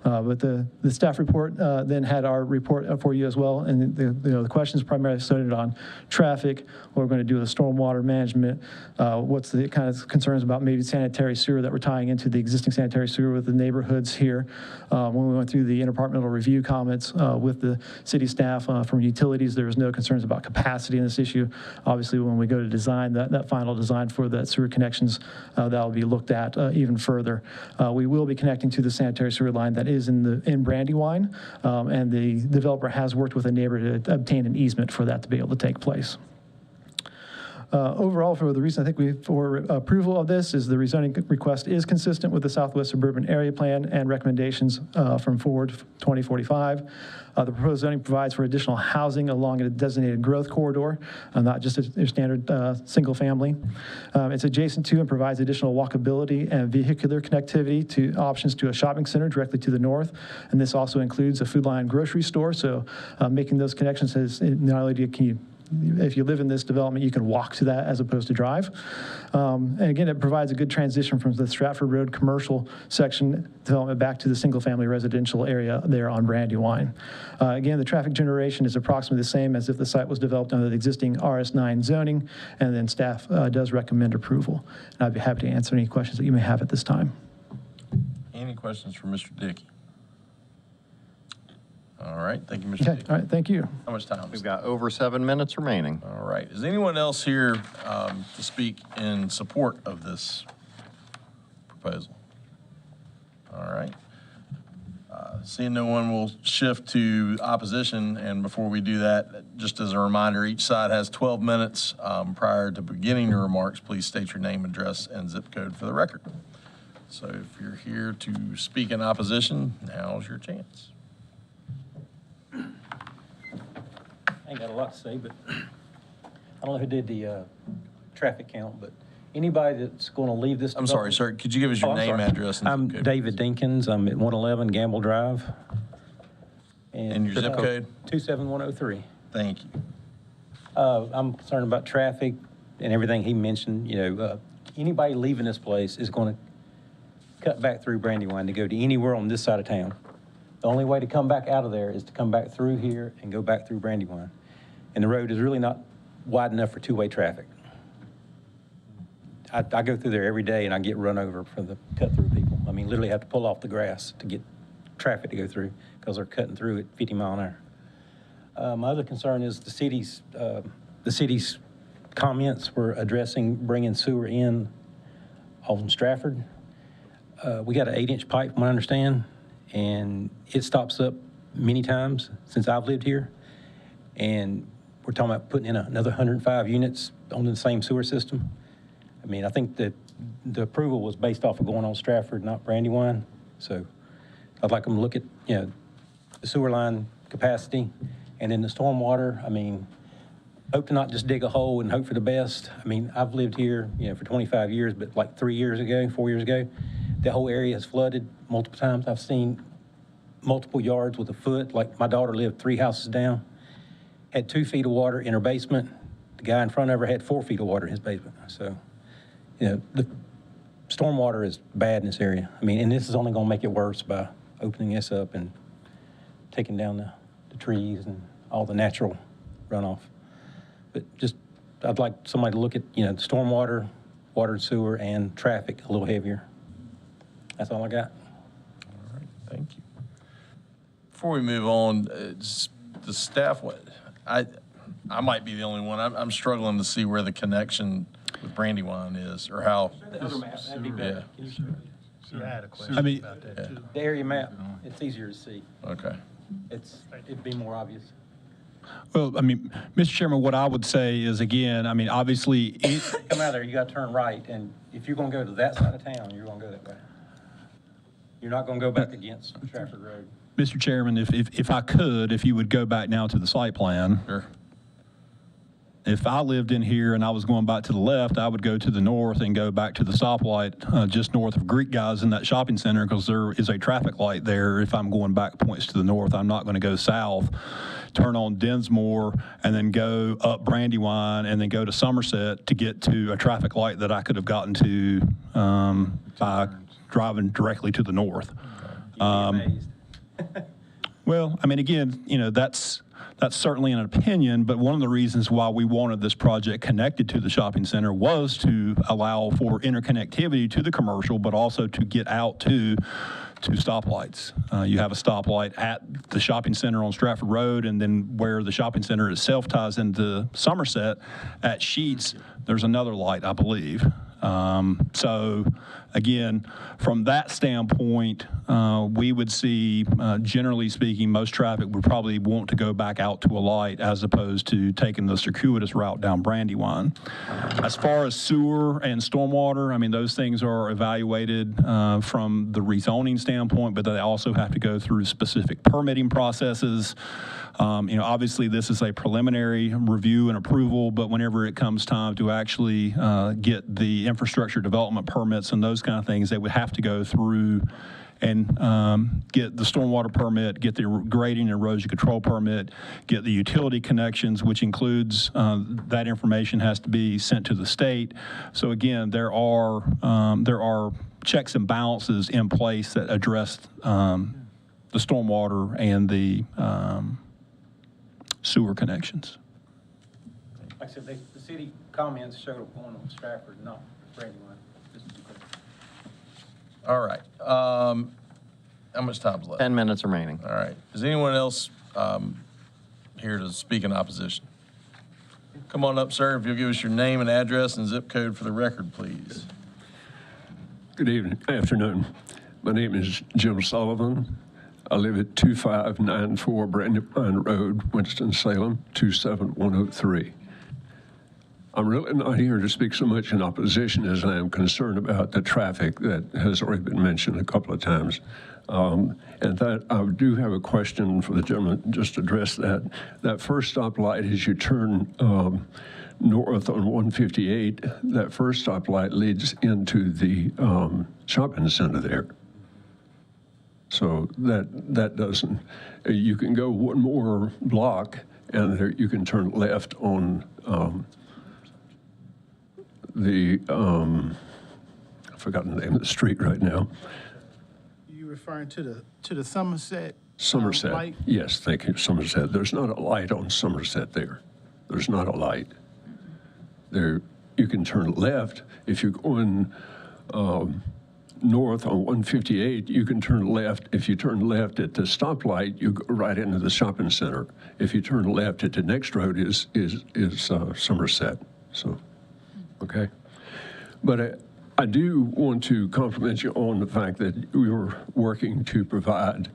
But the staff report then had our report for you as well, and the questions primarily centered on traffic, what we're going to do with stormwater management, what's the kind of concerns about maybe sanitary sewer that we're tying into the existing sanitary sewer with the neighborhoods here. When we went through the interdepartmental review comments with the city staff from utilities, there was no concerns about capacity in this issue. Obviously, when we go to design, that final design for that sewer connections, that will be looked at even further. We will be connecting to the sanitary sewer line that is in Brandywine, and the developer has worked with a neighbor to obtain an easement for that to be able to take place. Overall, for the reason I think for approval of this is the rezoning request is consistent with the Southwest Suburban Area Plan and recommendations from Forward 2045. The proposed zoning provides for additional housing along a designated growth corridor, not just a standard single family. It's adjacent to and provides additional walkability and vehicular connectivity to options to a shopping center directly to the north. And this also includes a Food Lion grocery store. So making those connections is not only can you if you live in this development, you can walk to that as opposed to drive. And again, it provides a good transition from the Stratford Road commercial section development back to the single-family residential area there on Brandywine. Again, the traffic generation is approximately the same as if the site was developed under the existing RS9 zoning, and then staff does recommend approval. And I'd be happy to answer any questions that you may have at this time. Any questions for Mr. Dickey? All right, thank you, Mr. Okay, Dickey. all right, thank you. How much time? We've got over 7 minutes remaining. All right. Is anyone else here to speak in support of this proposal? All right. Seeing no one, we'll shift to opposition. And before we do that, just as a reminder, each side has 12 minutes. Prior to beginning your remarks, please state your name, address, and zip code for the record. So if you're here to speak in opposition, now's your chance. I ain't got a lot to say, but I don't know who did the traffic count, but anybody that's going to leave this. I'm sorry, sir. Could you give us your name, address, and I'm zip code? David Dinkins. I'm at 111 Gamble Drive. And your zip code? 27103. Thank you. I'm concerned about traffic and everything he mentioned. You know, anybody leaving this place is going to cut back through Brandywine to go to anywhere on this side of town. The only way to come back out of there is to come back through here and go back through Brandywine. And the road is really not wide enough for two-way traffic. I go through there every day and I get run over for the cut-through people. I mean, literally have to pull off the grass to get traffic to go through because they're cutting through at 50 mile an hour. My other concern is the city's comments were addressing bringing sewer in on Stratford. We got an 8-inch pipe, from what I understand, and it stops up many times since I've lived here. And we're talking about putting in another 105 units on the same sewer system. I mean, I think that the approval was based off of going on Stratford, not Brandywine. So I'd like them to look at, you know, the sewer line capacity and then the stormwater. I mean, hope to not just dig a hole and hope for the best. I mean, I've lived here, you know, for 25 years, but like 4 years ago, the whole area has flooded multiple times. I've seen multiple yards with a foot. Like my daughter lived 3 houses down, had 2 feet of water in her basement. The guy in front of her had 4 feet of water in his basement. So, you know, the stormwater is bad in this area. I mean, and this is only going to make it worse by opening this up and taking down the trees and all the natural runoff. But just, I'd like somebody to look at, you know, the stormwater, water and sewer, and traffic a little heavier. That's all I got. All right, thank you. Before we move on, the staff, I might be the only one. I'm struggling to see where the connection with Brandywine is, or how. The other map, that'd be better. Can you show me? I had a question I mean, about that too. The area map, it's easier to see. Okay. It'd be more obvious. Well, I mean, Mr. Chairman, what I would say is, again, I mean, obviously, Come out of there, you got to turn right, and if you're going to go to that side of town, you're going to go that way. You're not going to go back against Stratford Road. Mr. Chairman, if I could, if you would go back now to the site plan. Sure. If I lived in here and I was going back to the left, I would go to the north and go back to the stoplight just north of Greek Guys in that shopping center, because there is a traffic light there. If I'm going back points to the north, I'm not going to go south, turn on Dinsmore, and then go up Brandywine, and then go to Somerset to get to a traffic light that I could have gotten to by driving directly to the north. You'd be amazed. Well, I mean, again, you know, that's certainly an opinion, but one of the reasons why we wanted this project connected to the shopping center was to allow for interconnectivity to the commercial, but also to get out to stoplights. You have a stoplight at the shopping center on Stratford Road, and then where the shopping center itself ties into Somerset at Sheets, there's another light, I believe. So again, from that standpoint, we would see, generally speaking, most traffic would probably want to go back out to a light as opposed to taking the circuitous route down Brandywine. As far as sewer and stormwater, I mean, those things are evaluated from the rezoning standpoint, but they also have to go through specific permitting processes. You know, obviously this is a preliminary review and approval, but whenever it comes time to actually get the infrastructure development permits and those kind of things, they would have to go through and get the stormwater permit, get the grading and erosion control permit, get the utility connections, which includes that information has to be sent to the state. So again, there are checks and balances in place that address the stormwater and the sewer connections. Like I said, the city comments showed up going on Stratford, not Brandywine. Just to be clear. All right. How much time's left? 10 minutes remaining. All right. Is anyone else here to speak in opposition? Come on up, sir. If you'll give us your name and address and zip code for the record, please. Good evening, afternoon. My name is Jim Sullivan. I live at 2594 Brandywine Road, Winston-Salem, 27103. I'm really not here to speak so much in opposition as I am concerned about the traffic that has already been mentioned a couple of times. And that I do have a question for the gentleman, just to address that. That first stoplight as you turn north on 158, that first stoplight leads into the shopping center there. So that doesn't, you can go one more block and there you can turn left on I've forgotten the name of the street right now. You referring to the Somerset? Somerset, light? yes, thank you, Somerset. There's not a light on Somerset there. There's not a light. There, you can turn left. If you're going north on 158, you can turn left. If you turn left at the stoplight, you go right into the shopping center. If you turn left at the next road is Somerset, so, okay. But I do want to compliment you on the fact that you're working to provide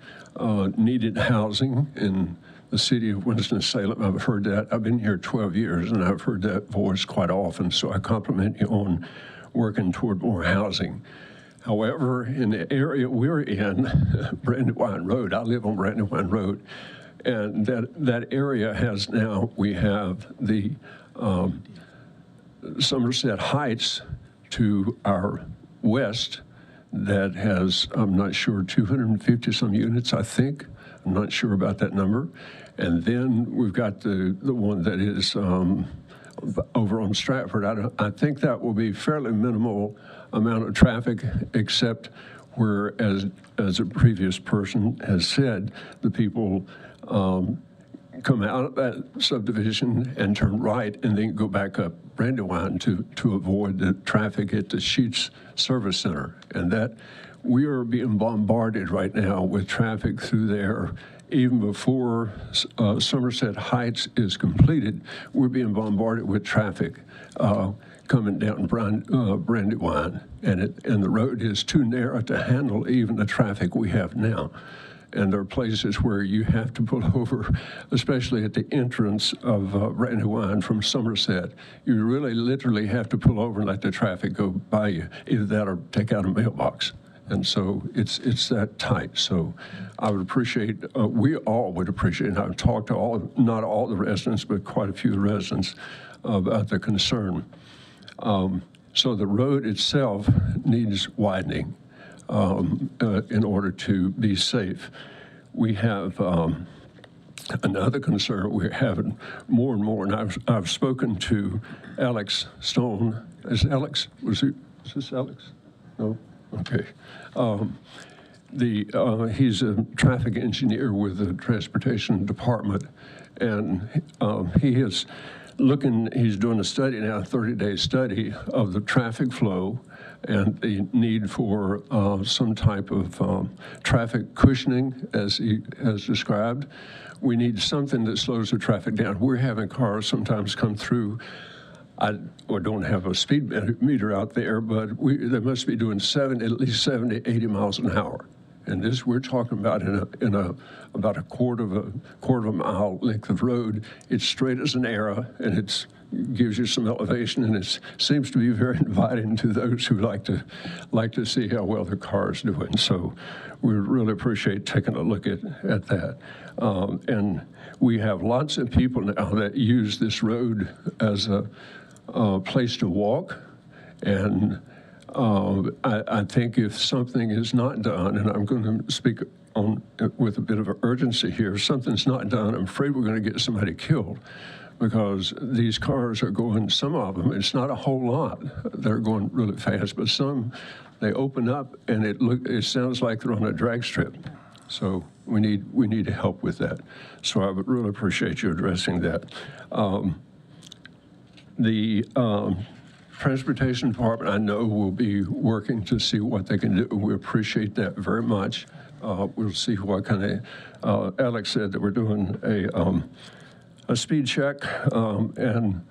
needed housing in the city of Winston-Salem. I've heard that. I've been here 12 years, and I've heard that voice quite often, so I compliment you on working toward more housing. However, in the area we're in, Brandywine Road, I live on Brandywine Road, and that area has now, we have the Somerset Heights to our west that has, I'm not sure, 250 some units, I think. I'm not sure about that number. And then we've got the one that is over on Stratford. I think that will be fairly minimal amount of traffic, except where, as a previous person has said, the people come out of that subdivision and turn right and then go back up Brandywine to avoid the traffic at the Sheets Service Center. And that we are being bombarded right now with traffic through there. Even before Somerset Heights is completed, we're being bombarded with traffic coming down Brandywine. And the road is too narrow to handle even the traffic we have now. And there are places where you have to pull over, especially at the entrance of Brandywine from Somerset. You really literally have to pull over and let the traffic go by you, either that or take out a mailbox. And so it's that tight. So I would appreciate, we all would appreciate, and I've talked to not all the residents, but quite a few residents about the concern. So the road itself needs widening in order to be safe. We have another concern we're having more and more, and I've spoken to Alex Stone. Is Alex, is this Alex? No? Okay. He's a traffic engineer with the Transportation Department, and he is he's doing a study now, a 30-day study of the traffic flow and the need for some type of traffic cushioning, as he has described. We need something that slows the traffic down. We're having cars sometimes come through. I don't have a speed meter out there, but they must be doing at least 70, 80 miles an hour. And this we're talking about about a quarter of a mile length of road. It's straight as an arrow, and it gives you some elevation, and it seems to be very inviting to those who like to see how well their car is doing. So we really appreciate taking a look at that. And we have lots of people now that use this road as a place to walk, and I think if something is not done, and I'm going to speak on with a bit of urgency here, if something's not done, I'm afraid we're going to get somebody killed, because these cars are going, some of them, it's not a whole lot, they're going really fast, but some, they open up and it sounds like they're on a drag strip. So we need help with that. So I would really appreciate you addressing that. The Transportation Department, I know, will be working to see what they can do. We appreciate that very much. We'll see what kind of, Alex said that we're doing a speed check, and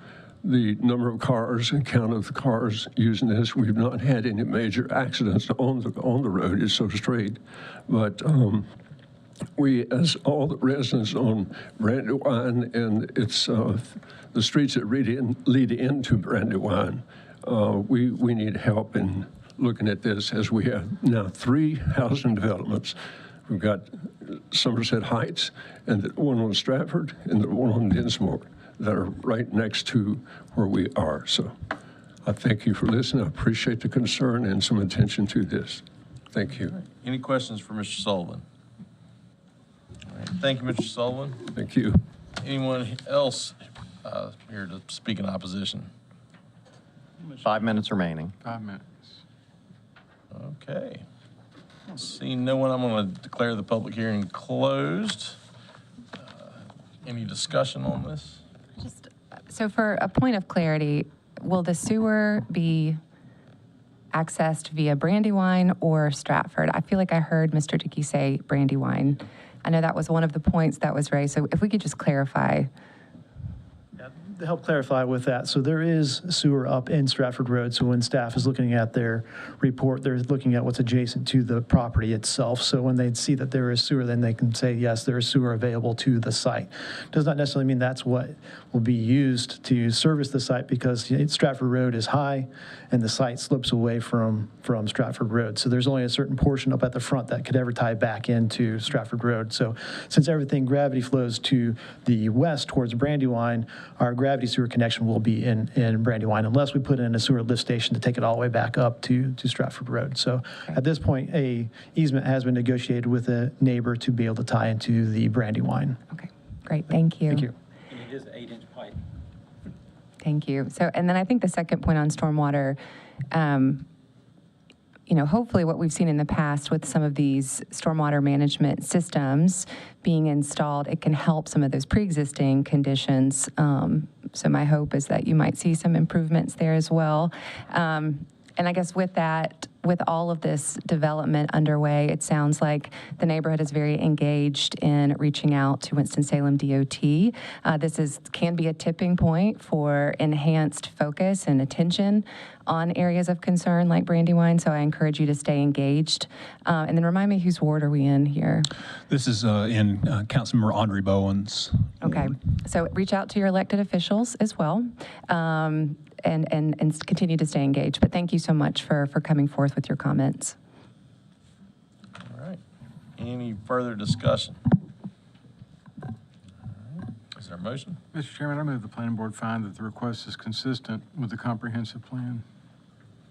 the number of cars and count of the cars using this. We've not had any major accidents on the road. It's so straight. But we, as all the residents on Brandywine and it's the streets that lead into Brandywine, we need help in looking at this, as we have now 3 housing developments. We've got Somerset Heights, and the one on Stratford, and the one on Dinsmore that are right next to where we are. So I thank you for listening. I appreciate the concern and some attention to this. Thank you. Any questions for Mr. Sullivan? All right. Thank you, Mr. Sullivan. Thank you. Anyone else here to speak in opposition? 5 minutes remaining. 5 minutes. Okay. Seeing no one, I'm going to declare the public hearing closed. Any discussion on this? Just, so for a point of clarity, will the sewer be accessed via Brandywine or Stratford? I feel like I heard Mr. Dickey say Brandywine. I know that was one of the points that was raised, so if we could just clarify. To help clarify with that, so there is sewer up in Stratford Road. So when staff is looking at their report, they're looking at what's adjacent to the property itself. So when they see that there is sewer, then they can say, yes, there is sewer available to the site. Does not necessarily mean that's what will be used to service the site, because Stratford Road is high and the site slopes away from Stratford Road. So there's only a certain portion up at the front that could ever tie back into Stratford Road. So since everything gravity flows to the west towards Brandywine, our gravity sewer connection will be in Brandywine, unless we put in a sewer lift station to take it all the way back up to Stratford Road. So at this point, a easement has been negotiated with a neighbor to be able to tie into the Brandywine. Okay, great, thank you. Thank you. And it is an 8-inch pipe. Thank you. So, and then I think the second point on stormwater, hopefully what we've seen in the past with some of these stormwater management systems being installed, it can help some of those pre-existing conditions. So my hope is that you might see some improvements there as well. And I guess with that, with all of this development underway, it sounds like the neighborhood is very engaged in reaching out to Winston-Salem DOT. This can be a tipping point for enhanced focus and attention on areas of concern like Brandywine, so I encourage you to stay engaged. And then remind me, whose ward are we in here? This is in Councilmember Andre Bowen's. Okay, so reach out to your elected officials as well. And continue to stay engaged. But thank you so much for coming forth with your comments. All right. Any further discussion? All right. Is there a motion? Mr. Chairman, I move the planning board find that the request is consistent with the comprehensive plan.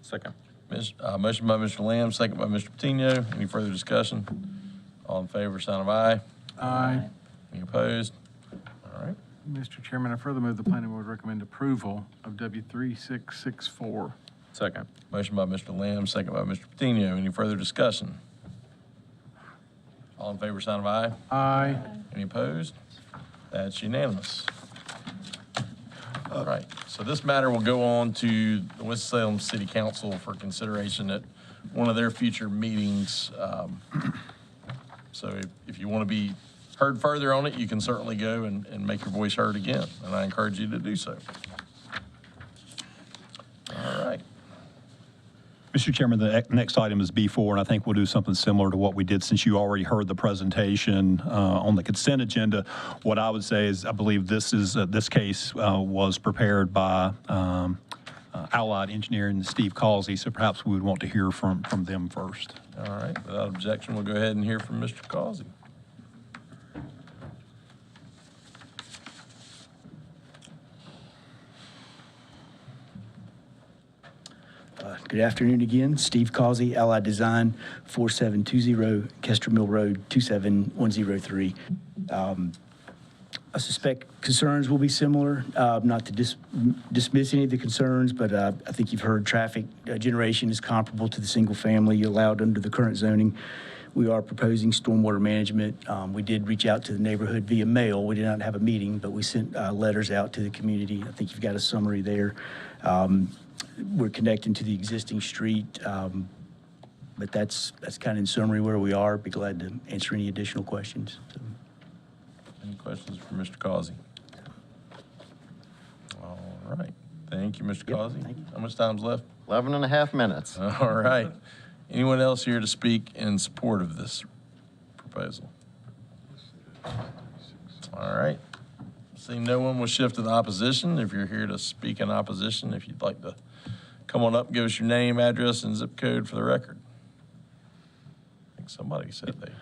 Second. Motion by Mr. Lamb, second by Mr. Patino. Any further discussion? All in favor, sign of aye. Aye. Any opposed? All right. Mr. Chairman, I further move the planning board recommend approval of W3664. Second. Motion by Mr. Lamb, second by Mr. Patino. Any further discussion? All in favor, sign of aye. Aye. Any opposed? That's unanimous. All right, so this matter will go on to the Winston-Salem City Council for consideration at one of their future meetings. So if you want to be heard further on it, you can certainly go and make your voice heard again, and I encourage you to do so. All right. Mr. Chairman, the next item is B4, and I think we'll do something similar to what we did since you already heard the presentation on the consent agenda. What I would say is I believe this case was prepared by Allied Engineering and Steve Causey, so perhaps we would want to hear from them first. All right, without objection, we'll go ahead and hear from Mr. Causey. Good afternoon again. Steve Causey, Allied Design, 4720 Kester Mill Road, 27103. I suspect concerns will be similar, not to dismiss any of the concerns, but I think you've heard traffic generation is comparable to the single family allowed under the current zoning. We are proposing stormwater management. We did reach out to the neighborhood via mail. We did not have a meeting, but we sent letters out to the community. I think you've got a summary there. We're connecting to the existing street, but that's kind of in summary where we are. Be glad to answer any additional questions. So. Any questions for Mr. Causey? All right. Thank you, Mr. Causey. Thank you. How much time's left? 11 and a half minutes. All right. Anyone else here to speak in support of this proposal? All right. Seeing no one, will shift to the opposition. If you're here to speak in opposition, if you'd like to come on up, give us your name, address, and zip code for the record. I think somebody said they.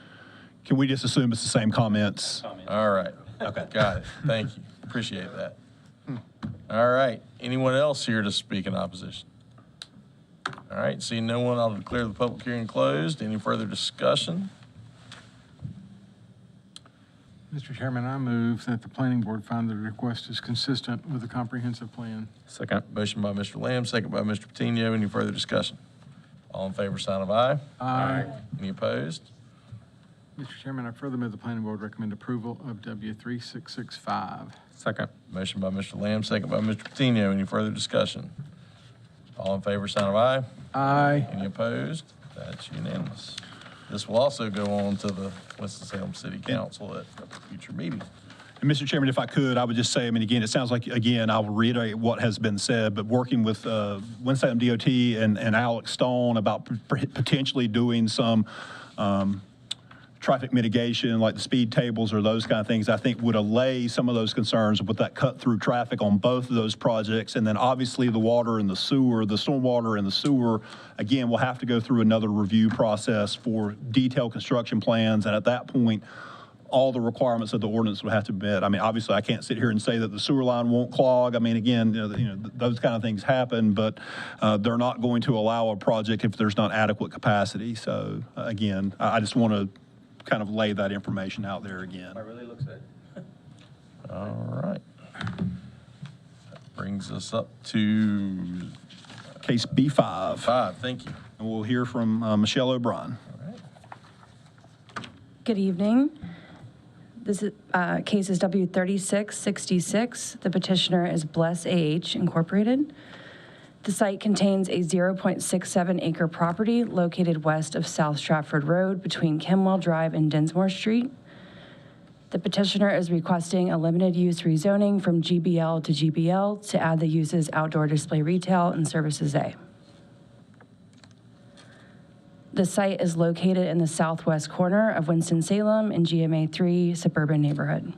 Can we just assume it's the same comments? All right. Okay. Got it. Thank you. Appreciate that. All right. Anyone else here to speak in opposition? All right. Seeing no one, I'll declare the public hearing closed. Any further discussion? Mr. Chairman, I move that the planning board find the request is consistent with the comprehensive plan. Second. Motion by Mr. Lamb, second by Mr. Patino. Any further discussion? All in favor, sign of aye. Aye. Any opposed? Mr. Chairman, I further move the planning board recommend approval of W3665. Second. Motion by Mr. Lamb, second by Mr. Patino. Any further discussion? All in favor, sign of aye. Aye. Any opposed? That's unanimous. This will also go on to the Winston-Salem City Council at a future meeting. And Mr. Chairman, if I could, I would just say, I mean, again, it sounds like, again, I will reiterate what has been said, but working with Winston-Salem DOT and Alex Stone about potentially doing some traffic mitigation, like the speed tables or those kind of things, I think would allay some of those concerns with that cut-through traffic on both of those projects. And then obviously the water and the sewer, the stormwater and the sewer, again, we'll have to go through another review process for detailed construction plans. And at that point, all the requirements of the ordinance would have to be met. I mean, obviously, I can't sit here and say that the sewer line won't clog. I mean, again, those kind of things happen, but they're not going to allow a project if there's not adequate capacity. So, again, I just want to kind of lay that information out there again. I really looks at it. All right. That brings us up to Case B5. 5. Thank you. And we'll hear from Michelle O'Brien. All right. Good evening. This is, case is W3666. The petitioner is Bless AH Incorporated. The site contains a 0.67 acre property located west of South Stratford Road between Kenwell Drive and Dinsmore Street. The petitioner is requesting a limited use rezoning from GBL to GBL to add the uses outdoor display retail and services A. The site is located in the southwest corner of Winston-Salem in GMA 3 suburban neighborhood.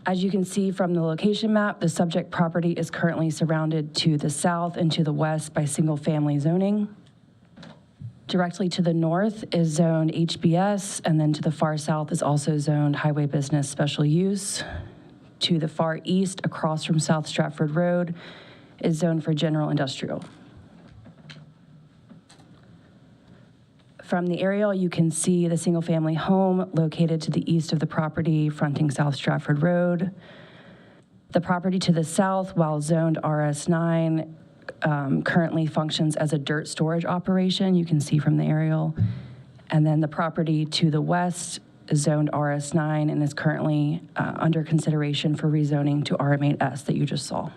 As you can see from the location map, the subject property is currently surrounded to the south and to the west by single-family zoning. Directly to the north is zoned HBS, and then to the far south is also zoned Highway Business Special Use. To the far east, across from South Stratford Road, is zoned for general industrial. From the aerial, you can see the single-family home located to the east of the property, fronting South Stratford Road. The property to the south, while zoned RS9, currently functions as a dirt storage operation, you can see from the aerial. And then the property to the west is zoned RS9 and is currently under consideration for rezoning to RM8S that you just saw.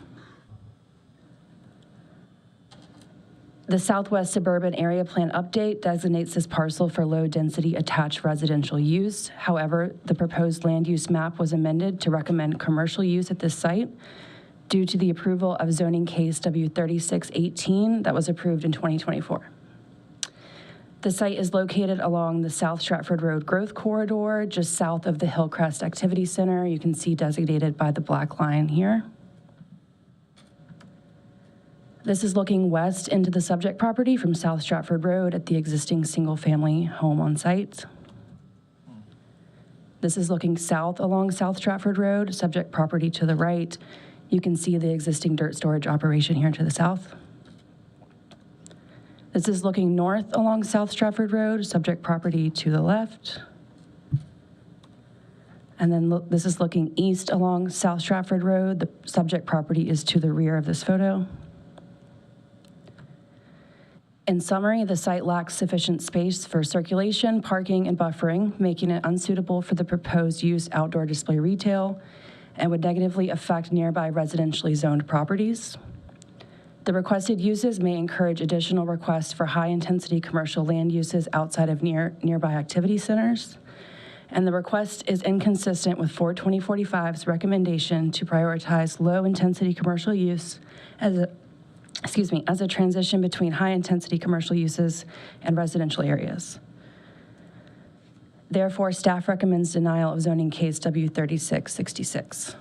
The Southwest Suburban Area Plan update designates this parcel for low-density attached residential use. However, the proposed land use map was amended to recommend commercial use at this site due to the approval of zoning case W3618 that was approved in 2024. The site is located along the South Stratford Road Growth Corridor, just south of the Hillcrest Activity Center. You can see designated by the black line here. This is looking west into the subject property from South Stratford Road at the existing single-family home on site. This is looking south along South Stratford Road, subject property to the right. You can see the existing dirt storage operation here to the south. This is looking north along South Stratford Road, subject property to the left. And then this is looking east along South Stratford Road. The subject property is to the rear of this photo. In summary, the site lacks sufficient space for circulation, parking, and buffering, making it unsuitable for the proposed use outdoor display retail and would negatively affect nearby residentially zoned properties. The requested uses may encourage additional requests for high-intensity commercial land uses outside of nearby activity centers. And the request is inconsistent with 42045's recommendation to prioritize low-intensity commercial use as a transition between high-intensity commercial uses and residential areas. Therefore, staff recommends denial of zoning case W3666.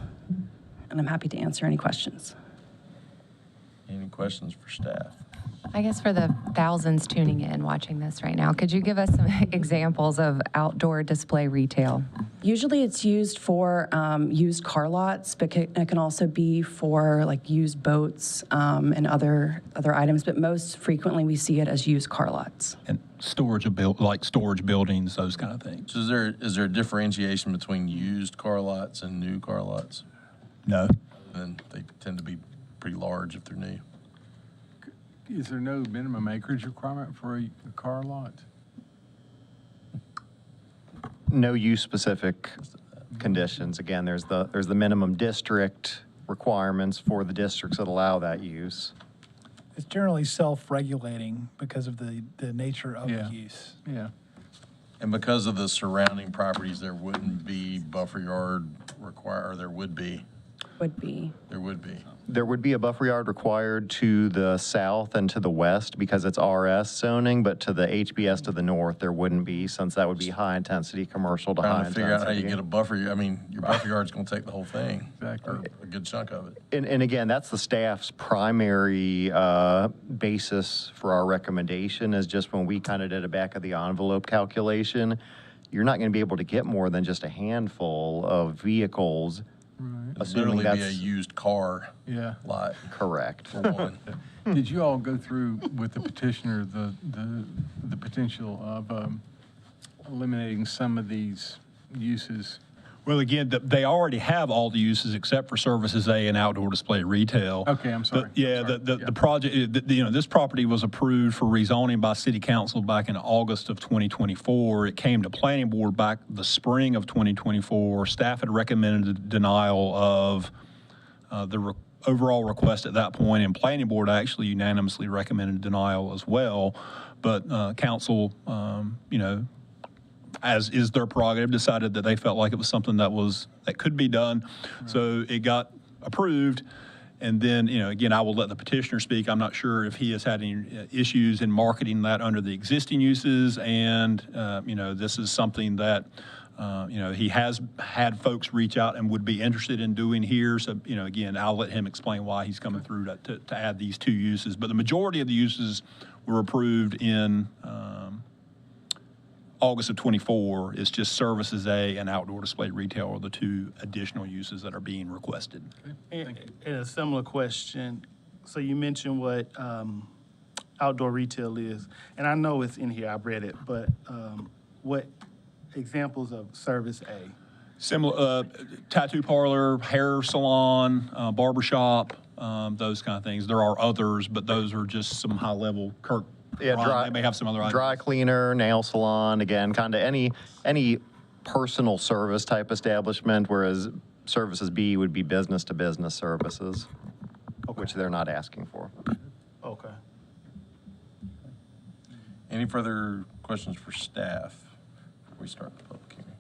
And I'm happy to answer any questions. Any questions for staff? I guess for the thousands tuning in, watching this right now, could you give us some examples of outdoor display retail? Usually it's used for used car lots, but it can also be for like used boats and other items, but most frequently we see it as used car lots. And storage buildings, those kind of things. So is there a differentiation between used car lots and new car lots? No. And they tend to be pretty large if they're new. Is there no minimum acreage requirement for a car lot? No use-specific conditions. Again, there's the minimum district requirements for the districts that allow that use. It's generally self-regulating because of the nature of the use. Yeah. And because of the surrounding properties, there wouldn't be buffer yard required, or there would be? Would be. There would be. There would be a buffer yard required to the south and to the west because it's RS zoning, but to the HBS to the north, there wouldn't be, since that would be high-intensity commercial to Trying to figure out how you high-intensity. get a buffer. I mean, your buffer yard's going to take the whole thing. Exactly. Or a good chunk of it. And again, that's the staff's primary basis for our recommendation, is just when we kind of did a back-of-the-envelope calculation, you're not going to be able to get more than just a handful of vehicles. Right. It'd Assuming literally be a that's used car lot. correct. For one. Did you all go through with the petitioner the potential of eliminating some of these uses? Well, again, they already have all the uses except for Services A and outdoor display retail. Okay, I'm sorry. The project, this property was approved for rezoning by City Council back in August of 2024. It came to Planning Board back the spring of 2024. Staff had recommended denial of the overall request at that point, and Planning Board actually unanimously recommended denial as well. But Council, as is their prerogative, decided that they felt like it was something that could be done. Right. So it got approved. And then, again, I will let the petitioner speak. I'm not sure if he has had any issues in marketing that under the existing uses. And, this is something that, he has had folks reach out and would be interested in doing here. So, again, I'll let him explain why he's coming through to add these two uses. But the majority of the uses were approved in August of 24. It's just Services A and outdoor display retail are the two additional uses that are being requested. And a similar question. So you mentioned what outdoor retail is, and I know it's in here, I've read it, but what examples of Service A? Similar, tattoo parlor, hair salon, barbershop, those kind of things. There are others, but those are just some high-level. Kirk, they may have some other items. Dry cleaner, nail salon, again, kind of any personal service type establishment, whereas Services B would be business-to-business services, which they're not asking for. Okay. Any further questions for staff before we start the public hearing?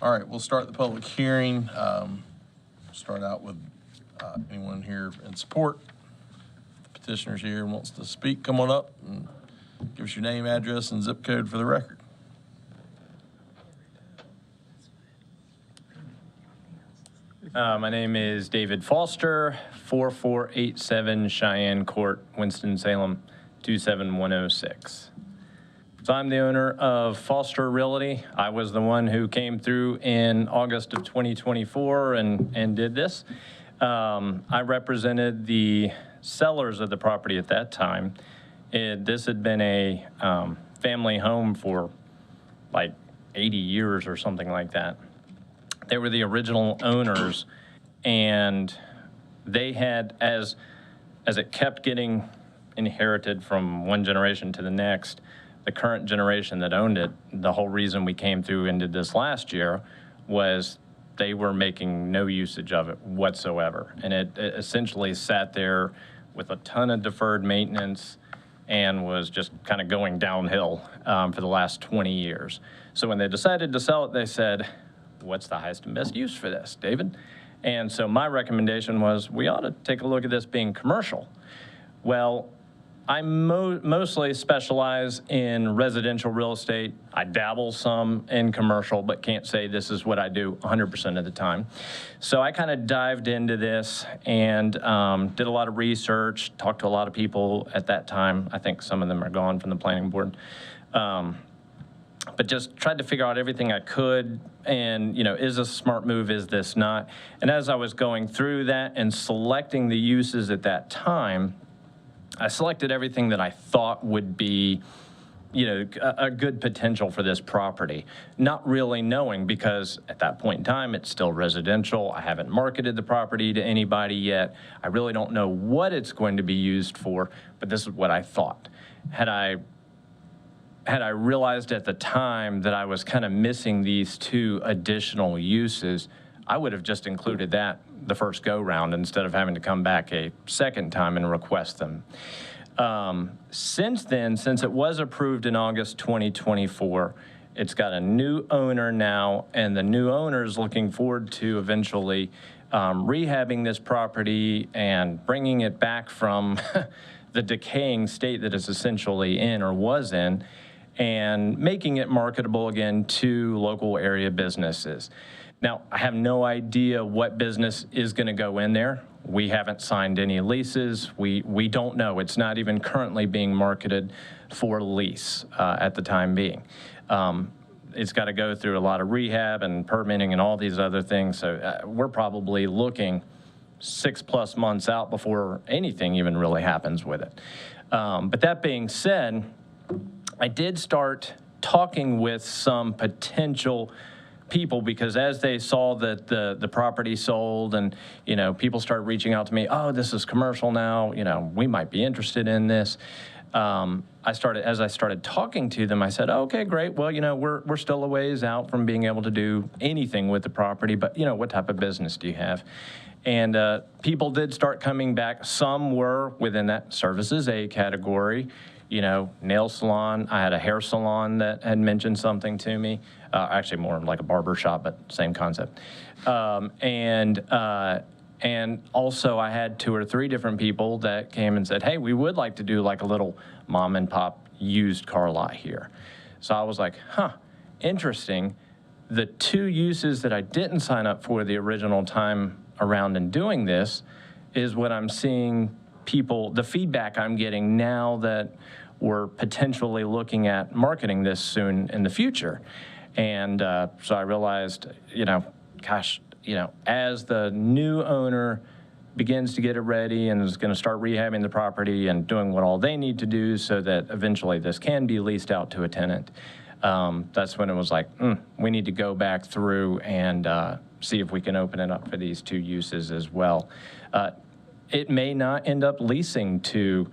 All right, we'll start the public hearing. Start out with anyone here in support. The petitioner's here and wants to speak. Come on up and give us your name, address, and zip code for the record. My name is David Foster, 4487 Cheyenne Court, Winston-Salem, 27106. So I'm the owner of Foster Realty. I was the one who came through in August of 2024 and did this. I represented the sellers of the property at that time. This had been a family home for like 80 years or something like that. They were the original owners, and they had, as it kept getting inherited from one generation to the next, the current generation that owned it, the whole reason we came through and did this last year was they were making no usage of it whatsoever. And it essentially sat there with a ton of deferred maintenance and was just kind of going downhill for the last 20 years. So when they decided to sell it, they said, what's the highest and best use for this, David? And so my recommendation was we ought to take a look at this being commercial. Well, I mostly specialize in residential real estate. I dabble some in commercial, but can't say this is what I do 100% of the time. So I kind of dived into this and did a lot of research, talked to a lot of people at that time. I think some of them are gone from the planning board. But just tried to figure out everything I could and, you know, is this a smart move, is this not? And as I was going through that and selecting the uses at that time, I selected everything that I thought would be, you know, a good potential for this property, not really knowing, because at that point in time, it's still residential. I haven't marketed the property to anybody yet. I really don't know what it's going to be used for, but this is what I thought. Had I realized at the time that I was kind of missing these two additional uses, I would have just included that the first go-round instead of having to come back a second time and request them. Since then, since it was approved in August 2024, it's got a new owner now, and the new owner is looking forward to eventually rehabbing this property and bringing it back from the decaying state that it's essentially in or was in, and making it marketable again to local area businesses. Now, I have no idea what business is going to go in there. We haven't signed any leases. We don't know. It's not even currently being marketed for lease at the time being. It's got to go through a lot of rehab and permitting and all these other things. So we're probably looking 6+ months out before anything even really happens with it. But that being said, I did start talking with some potential people, because as they saw that the property sold and, you know, people started reaching out to me, oh, this is commercial now, you know, we might be interested in this. As I started talking to them, I said, oh, okay, great. Well, you know, we're still a ways out from being able to do anything with the property, but, you know, what type of business do you have? And people did start coming back. Some were within that services A category. You know, nail salon. I had a hair salon that had mentioned something to me. Actually, more like a barber shop, but same concept. And also, I had 2 or 3 different people that came and said, hey, we would like to do like a little mom and pop used car lot here. So I was like, huh, interesting. The 2 uses that I didn't sign up for the original time around in doing this is what I'm seeing people, the feedback I'm getting now that we're potentially looking at marketing this soon in the future. And so I realized, you know, gosh, you know, as the new owner begins to get it ready and is going to start rehabbing the property and doing what all they need to do so that eventually this can be leased out to a tenant, that's when it was like, we need to go back through and see if we can open it up for these 2 uses as well. It may not end up leasing to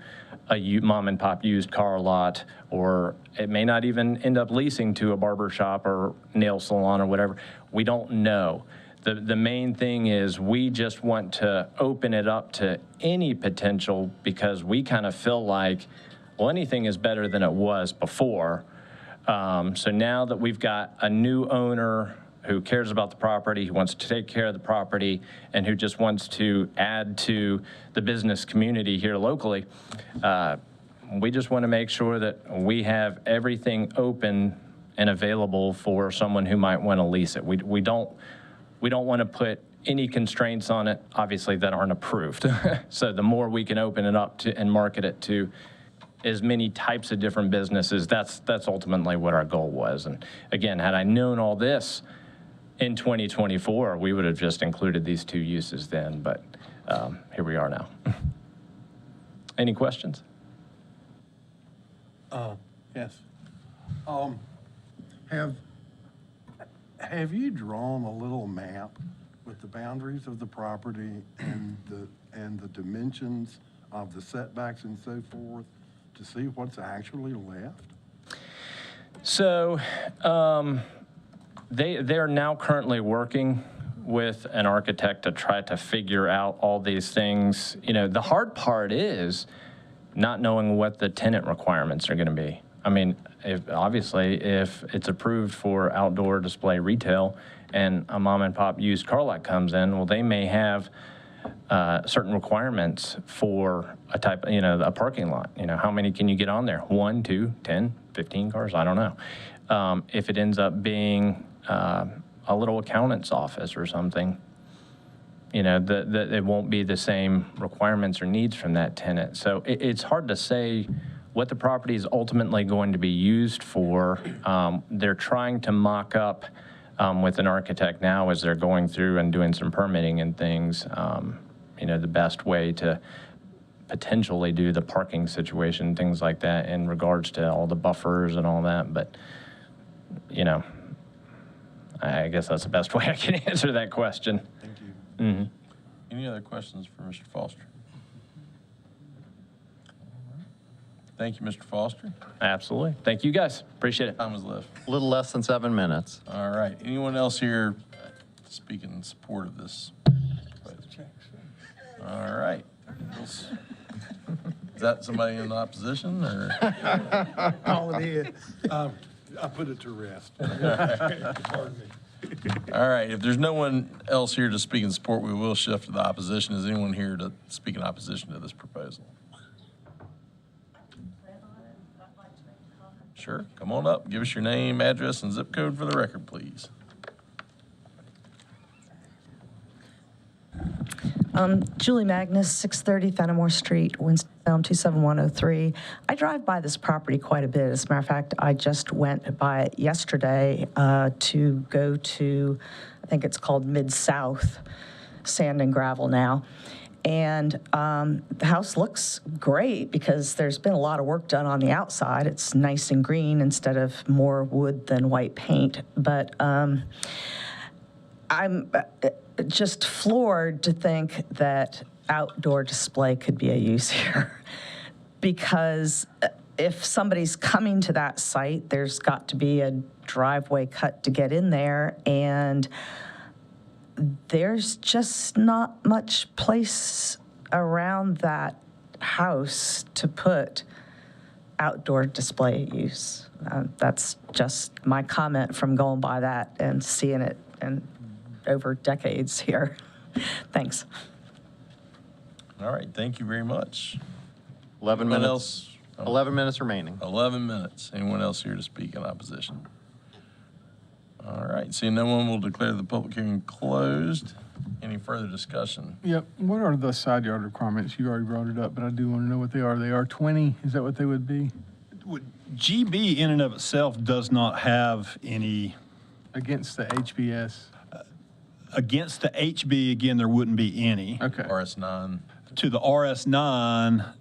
a mom and pop used car lot, or it may not even end up leasing to a barber shop or nail salon or whatever. We don't know. The main thing is we just want to open it up to any potential, because we kind of feel like, well, anything is better than it was before. So now that we've got a new owner who cares about the property, who wants to take care of the property, and who just wants to add to the business community here locally, we just want to make sure that we have everything open and available for someone who might want to lease it. We don't want to put any constraints on it, obviously, that aren't approved. So the more we can open it up to and market it to as many types of different businesses, that's ultimately what our goal was. And again, had I known all this in 2024, we would have just included these two uses then, but here we are now. Any questions? Yes. Have you drawn a little map with the boundaries of the property and the dimensions of the setbacks and so forth to see what's actually left? So they're now currently working with an architect to try to figure out all these things. You know, the hard part is not knowing what the tenant requirements are going to be. I mean, if it's approved for outdoor display retail and a mom and pop used car lot comes in, well, they may have certain requirements for a type, a parking lot. How many can you get on there? 1, 2, 10, 15 cars? I don't know. If it ends up being a little accountant's office or something, that it won't be the same requirements or needs from that tenant. So it's hard to say what the property is ultimately going to be used for. They're trying to mock up with an architect now as they're going through and doing some permitting and things, the best way to potentially do the parking situation, things like that in regards to all the buffers and all that. But, I guess that's the best way I can answer that question. Thank you. Mm-hmm. Any other questions for Mr. Foster? Thank you, Mr. Foster. Absolutely. Thank you, guys. Appreciate it. Time is left. A little less than 7 minutes. All right. Anyone else here speaking in support of this? All right. Is that somebody in opposition or? All it is. I put it to rest. Pardon me. All right. If there's no one else here to speak in support, we will shift to the opposition. Is anyone here to speak in opposition to this proposal? Sure. Come on up. Give us your name, address, and zip code for the record, please. Julie Magnus, 630 Fenimore Street, Winston-Salem 27103. I drive by this property quite a bit. As a matter of fact, I just went by it yesterday to go to, I think it's called Mid-South, Sand and Gravel now. And the house looks great because there's been a lot of work done on the outside. It's nice and green instead of more wood than white paint. But I'm just floored to think that outdoor display could be a use here. Because if somebody's coming to that site, there's got to be a driveway cut to get in there, and there's just not much place around that house to put outdoor display use. That's just my comment from going by that and seeing it and over decades here. Thanks. All right. Thank you very much. 11 Anyone minutes. else? 11 minutes remaining. 11 minutes. Anyone else here to speak in opposition? All right. Seeing no one, will declare the public hearing closed. Any further discussion? Yep. What are the side yard requirements? You already brought it up, but I do want to know what they are. They are 20. Is that what they would be? GB in and of itself does not have any. Against the HBS? Against the HB, again, there wouldn't be any. Okay. RS9. To the RS9,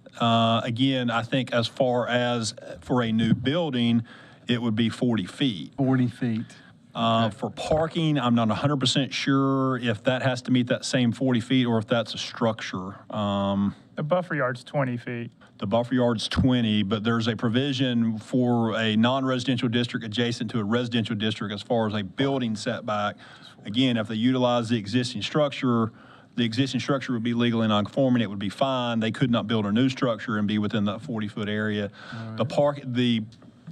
again, I think as far as for a new building, it would be 40 feet. 40 feet. For parking, I'm not 100% sure if that has to meet that same 40 feet or if that's a structure. The buffer yard's 20 feet. The buffer yard's 20, but there's a provision for a non-residential district adjacent to a residential district as far as a building setback. Again, if they utilize the existing structure would be legally non-conforming. It would be fine. They could not build a new structure and be within that 40-foot area. Right. The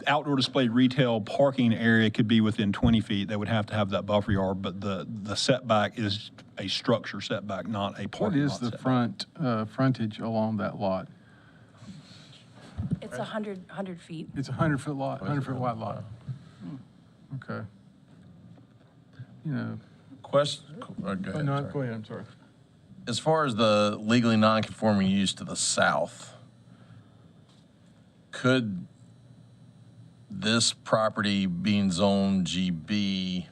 outdoor display retail parking area could be within 20 feet. They would have to have that buffer yard, but the setback is a structure setback, not a parking lot. What is the frontage along that lot? It's 100 feet. It's a 100-foot lot, 100-foot wide lot. Okay. Question? Go ahead. No, go ahead. I'm sorry. As far as the legally non-conforming use to the south, could this property being zoned GB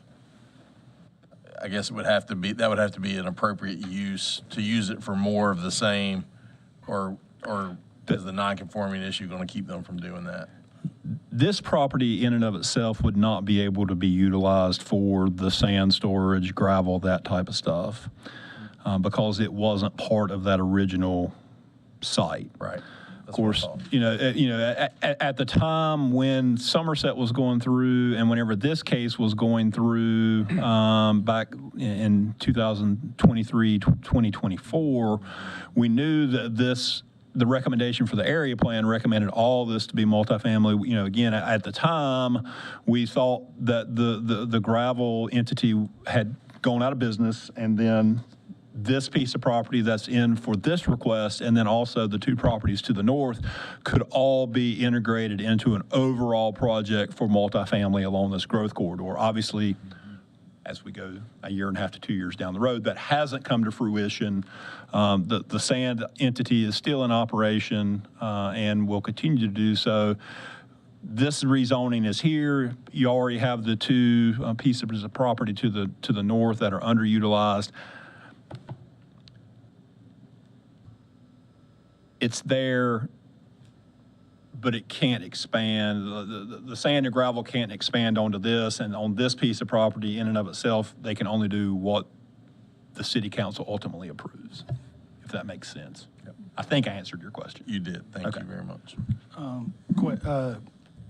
I guess it would have to be, that would have to be an appropriate use to use it for more of the same, or is the non-conforming issue going to keep them from doing that? This property in and of itself would not be able to be utilized for the sand storage, gravel, that type of stuff, because it wasn't part of that original site. Right. Of course, at the time when Somerset was going through, and whenever this case was going through back in 2023, 2024, we knew that the recommendation for the area plan recommended all this to be multifamily. Again, at the time, we thought that the gravel entity had gone out of business, and then this piece of property that's in for this request, and then also the two properties to the north, could all be integrated into an overall project for multifamily along this growth corridor. Obviously, as we go a year and a half to 2 years down the road, that hasn't come to fruition. The sand entity is still in operation and will continue to do so. This rezoning is here. You already have the two pieces of property to the north that are underutilized. It's there, but it can't expand. The sand and gravel can't expand onto this, and on this piece of property in and of itself, they can only do what the city council ultimately approves, if that makes sense. Yep. I think I answered your question. You did. Thank you very much.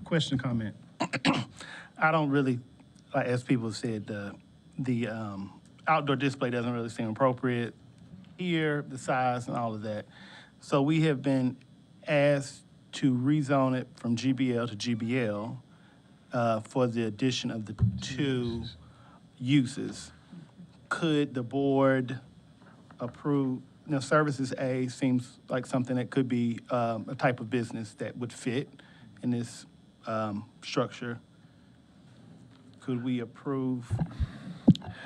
Question, comment. I don't really, like as people have said, the outdoor display doesn't really seem appropriate here, the size and all of that. So we have been asked to rezone it from GBL to GBL for the addition of the two uses. Could the board approve? Services A seems like something that could be a type of business that would fit in this structure. Could we approve?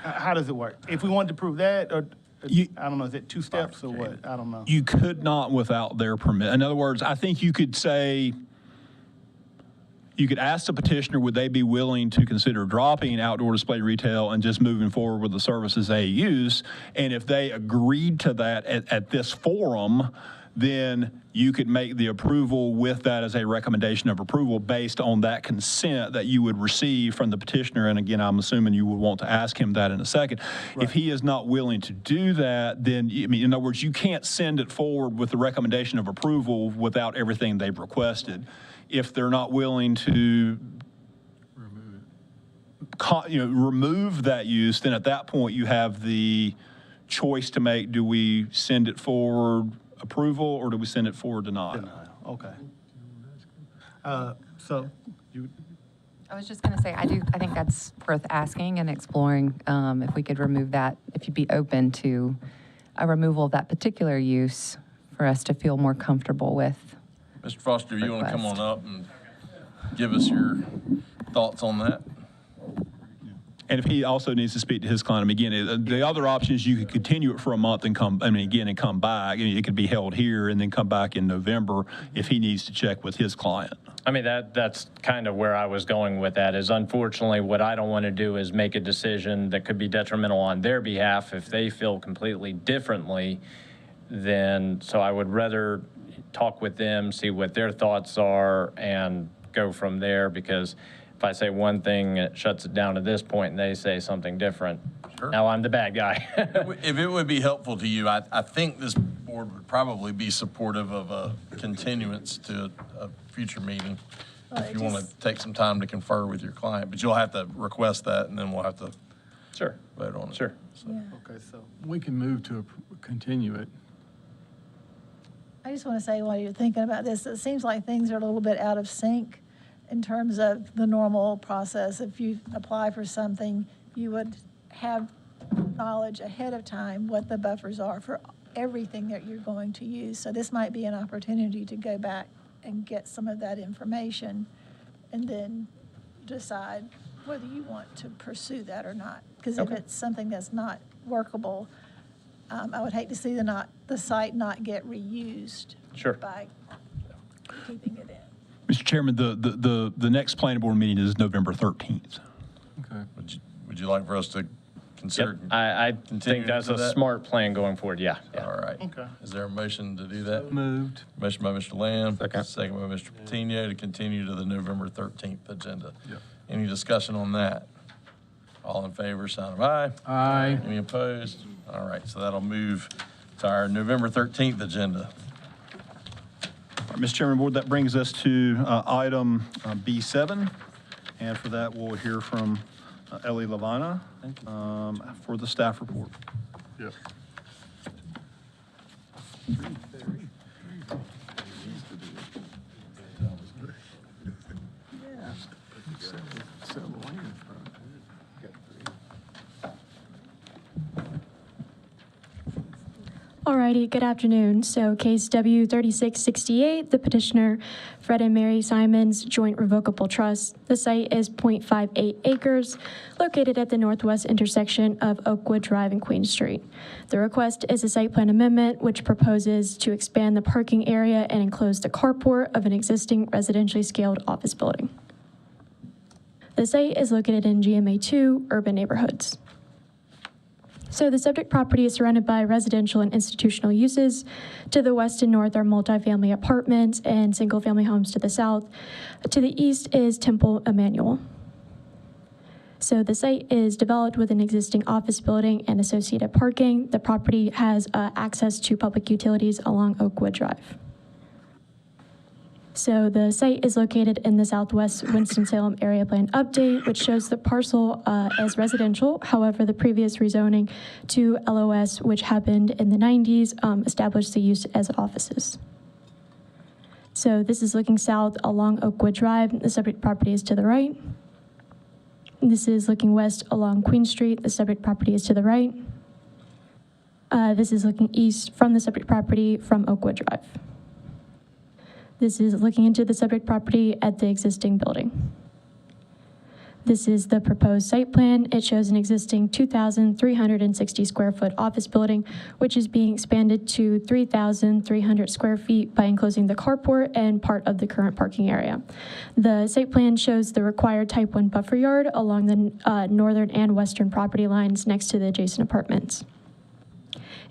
How does it work? If we wanted to prove that, or I don't know, is it two steps or what? I don't know. You could not without their permit. In other words, I think you could say, you could ask the petitioner, would they be willing to consider dropping outdoor display retail and just moving forward with the services they use? And if they agreed to that at this forum, then you could make the approval with that as a recommendation of approval based on that consent that you would receive from the petitioner. And again, I'm assuming you would want to ask him that in a second. Right. If he is not willing to do that, then, in other words, you can't send it forward with the recommendation of approval without everything they've requested. If they're not willing to remove that use, then at that point you have the choice to make. Do we send it forward approval, or do we send it forward denial? Okay. So you. I was just going to say, I think that's worth asking and exploring if we could remove that, if you'd be open to a removal of that particular use for us to feel more comfortable with. Mr. Foster, you want to come on up and give us your thoughts on that? And if he also needs to speak to his client, again, the other option is you could continue it for a month and come back. It could be held here and then come back in November if he needs to check with his client. I mean, that's kind of where I was going with that, is unfortunately what I don't want to do is make a decision that could be detrimental on their behalf if they feel completely differently. Then, so I would rather talk with them, see what their thoughts are, and go from there, because if I say one thing, it shuts it down to this point, and they say something different. Sure. Now I'm the bad guy. If it would be helpful to you, I think this board would probably be supportive of a continuance to a future meeting. Well, if you want to take some time to confer with your client, but you'll have to request that, and then we'll have to vote on it. Sure. So. Yeah. Okay, so we can move to continue it. I just want to say, while you're thinking about this, it seems like things are a little bit out of sync in terms of the normal process. If you apply for something, you would have knowledge ahead of time what the buffers are for everything that you're going to use. So this might be an opportunity to go back and get some of that information and then decide whether you want to pursue that or not. Because if it's something that's not workable, I would hate to see the site not get reused by keeping it in. Mr. Chairman, the next planning board meeting is November 13th. Okay. Would you like for us to consider? I think continuing that's to a that? smart plan going forward, yeah. All right. Okay. Is there a motion to do that? Moved. Motion by Mr. Lamb. Second by Mr. Patino to continue to the November 13th agenda. Yep. Any discussion on that? All in favor, sign of aye. Aye. Any opposed? All right, so that'll move to our November 13th agenda. All right, Mr. Chairman, Board, that brings us to item B7. And for that, we'll hear from Ellie Lavina for the staff report. Yep. Alrighty, good afternoon. So case W3668, the petitioner Fred and Mary Simons Joint Revocable Trust. The site is 0.58 acres, located at the northwest intersection of Oakwood Drive and Queen Street. The request is a site plan amendment which proposes to expand the parking area and enclose the carport of an existing residentially scaled office building. The site is located in GMA2 urban neighborhoods. So the subject property is surrounded by residential and institutional uses. To the west and north are multifamily apartments and single-family homes to the south. To the east is Temple Emmanuel. So the site is developed with an existing office building and associated parking. The property has access to public utilities along Oakwood Drive. So the site is located in the southwest Winston-Salem area plan update, which shows the parcel as residential. However, the previous rezoning to LOS, which happened in the 90s, established the use as offices. So this is looking south along Oakwood Drive. The subject property is to the right. This is looking west along Queen Street. The subject property is to the right. This is looking east from the subject property from Oakwood Drive. This is looking into the subject property at the existing building. This is the proposed site plan. It shows an existing 2,360 square foot office building, which is being expanded to 3,300 square feet by enclosing the carport and part of the current parking area. The site plan shows the required type 1 buffer yard along the northern and western property lines next to the adjacent apartments.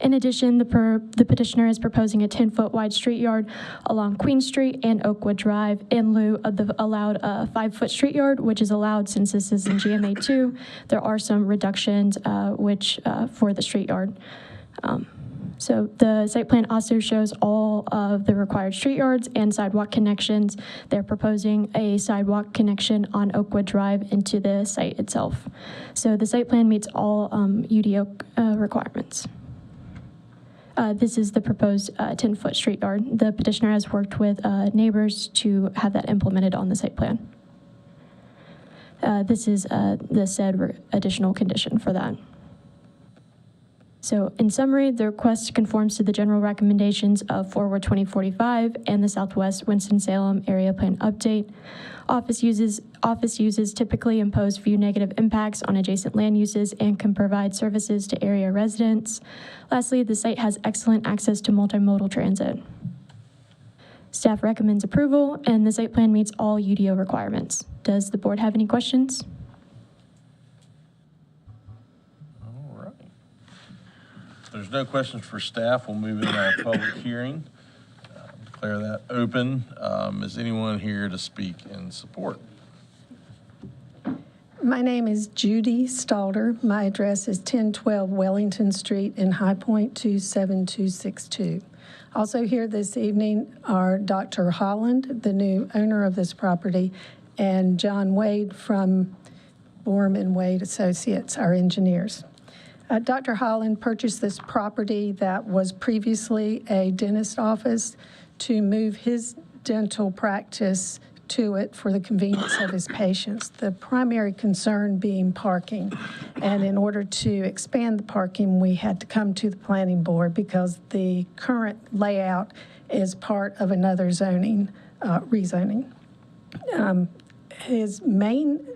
In addition, the petitioner is proposing a 10-foot wide street yard along Queen Street and Oakwood Drive in lieu of the allowed 5-foot street yard, which is allowed since this is in GMA2. There are some reductions for the street yard. So the site plan also shows all of the required street yards and sidewalk connections. They're proposing a sidewalk connection on Oakwood Drive into the site itself. So the site plan meets all UDO requirements. This is the proposed 10-foot street yard. The petitioner has worked with neighbors to have that implemented on the site plan. This is the said additional condition for that. So in summary, the request conforms to the general recommendations of Forward 2045 and the Southwest Winston-Salem Area Plan Update. Office uses typically impose few negative impacts on adjacent land uses and can provide services to area residents. Lastly, the site has excellent access to multimodal transit. Staff recommends approval, and the site plan meets all UDO requirements. Does the board have any questions? All right. If there's no questions for staff, we'll move into our public hearing. Declare that open. Is anyone here to speak in support? My name is Judy Stalder. My address is 1012 Wellington Street in High Point 27262. Also here this evening are Dr. Holland, the new owner of this property, and John Wade from Bourne and Wade Associates, our engineers. Dr. Holland purchased this property that was previously a dentist office to move his dental practice to it for the convenience of his patients. The primary concern being parking. And in order to expand the parking, we had to come to the planning board because the current layout is part of another zoning, rezoning. His main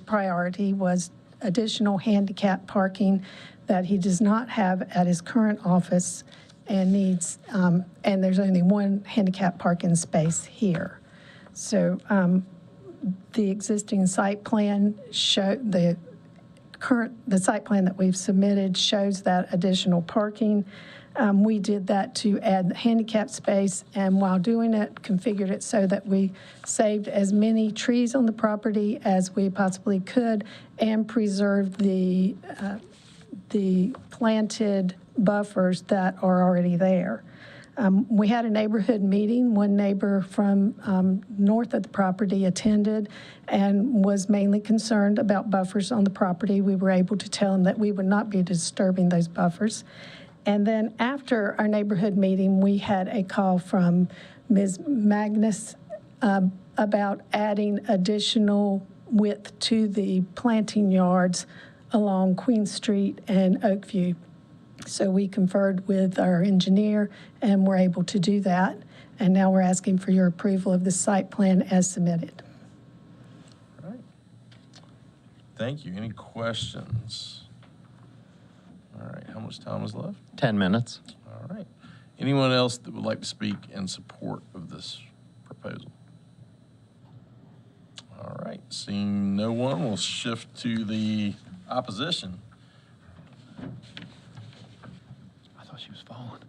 priority was additional handicap parking that he does not have at his current office and needs, and there's only one handicap parking space here. So the existing site plan the the site plan that we've submitted shows that additional parking. We did that to add handicap space, and while doing it, configured it so that we saved as many trees on the property as we possibly could and preserved the planted buffers that are already there. We had a neighborhood meeting. One neighbor from north of the property attended and was mainly concerned about buffers on the property. We were able to tell him that we would not be disturbing those buffers. And then after our neighborhood meeting, we had a call from Ms. Magnus about adding additional width to the planting yards along Queen Street and Oakview. So we conferred with our engineer and were able to do that. And now we're asking for your approval of the site plan as submitted. All right. Thank you. Any questions? All right, how much time is left? 10 minutes. All right. Anyone else that would like to speak in support of this proposal? All right, seeing no one, we'll shift to the opposition. I thought she was falling.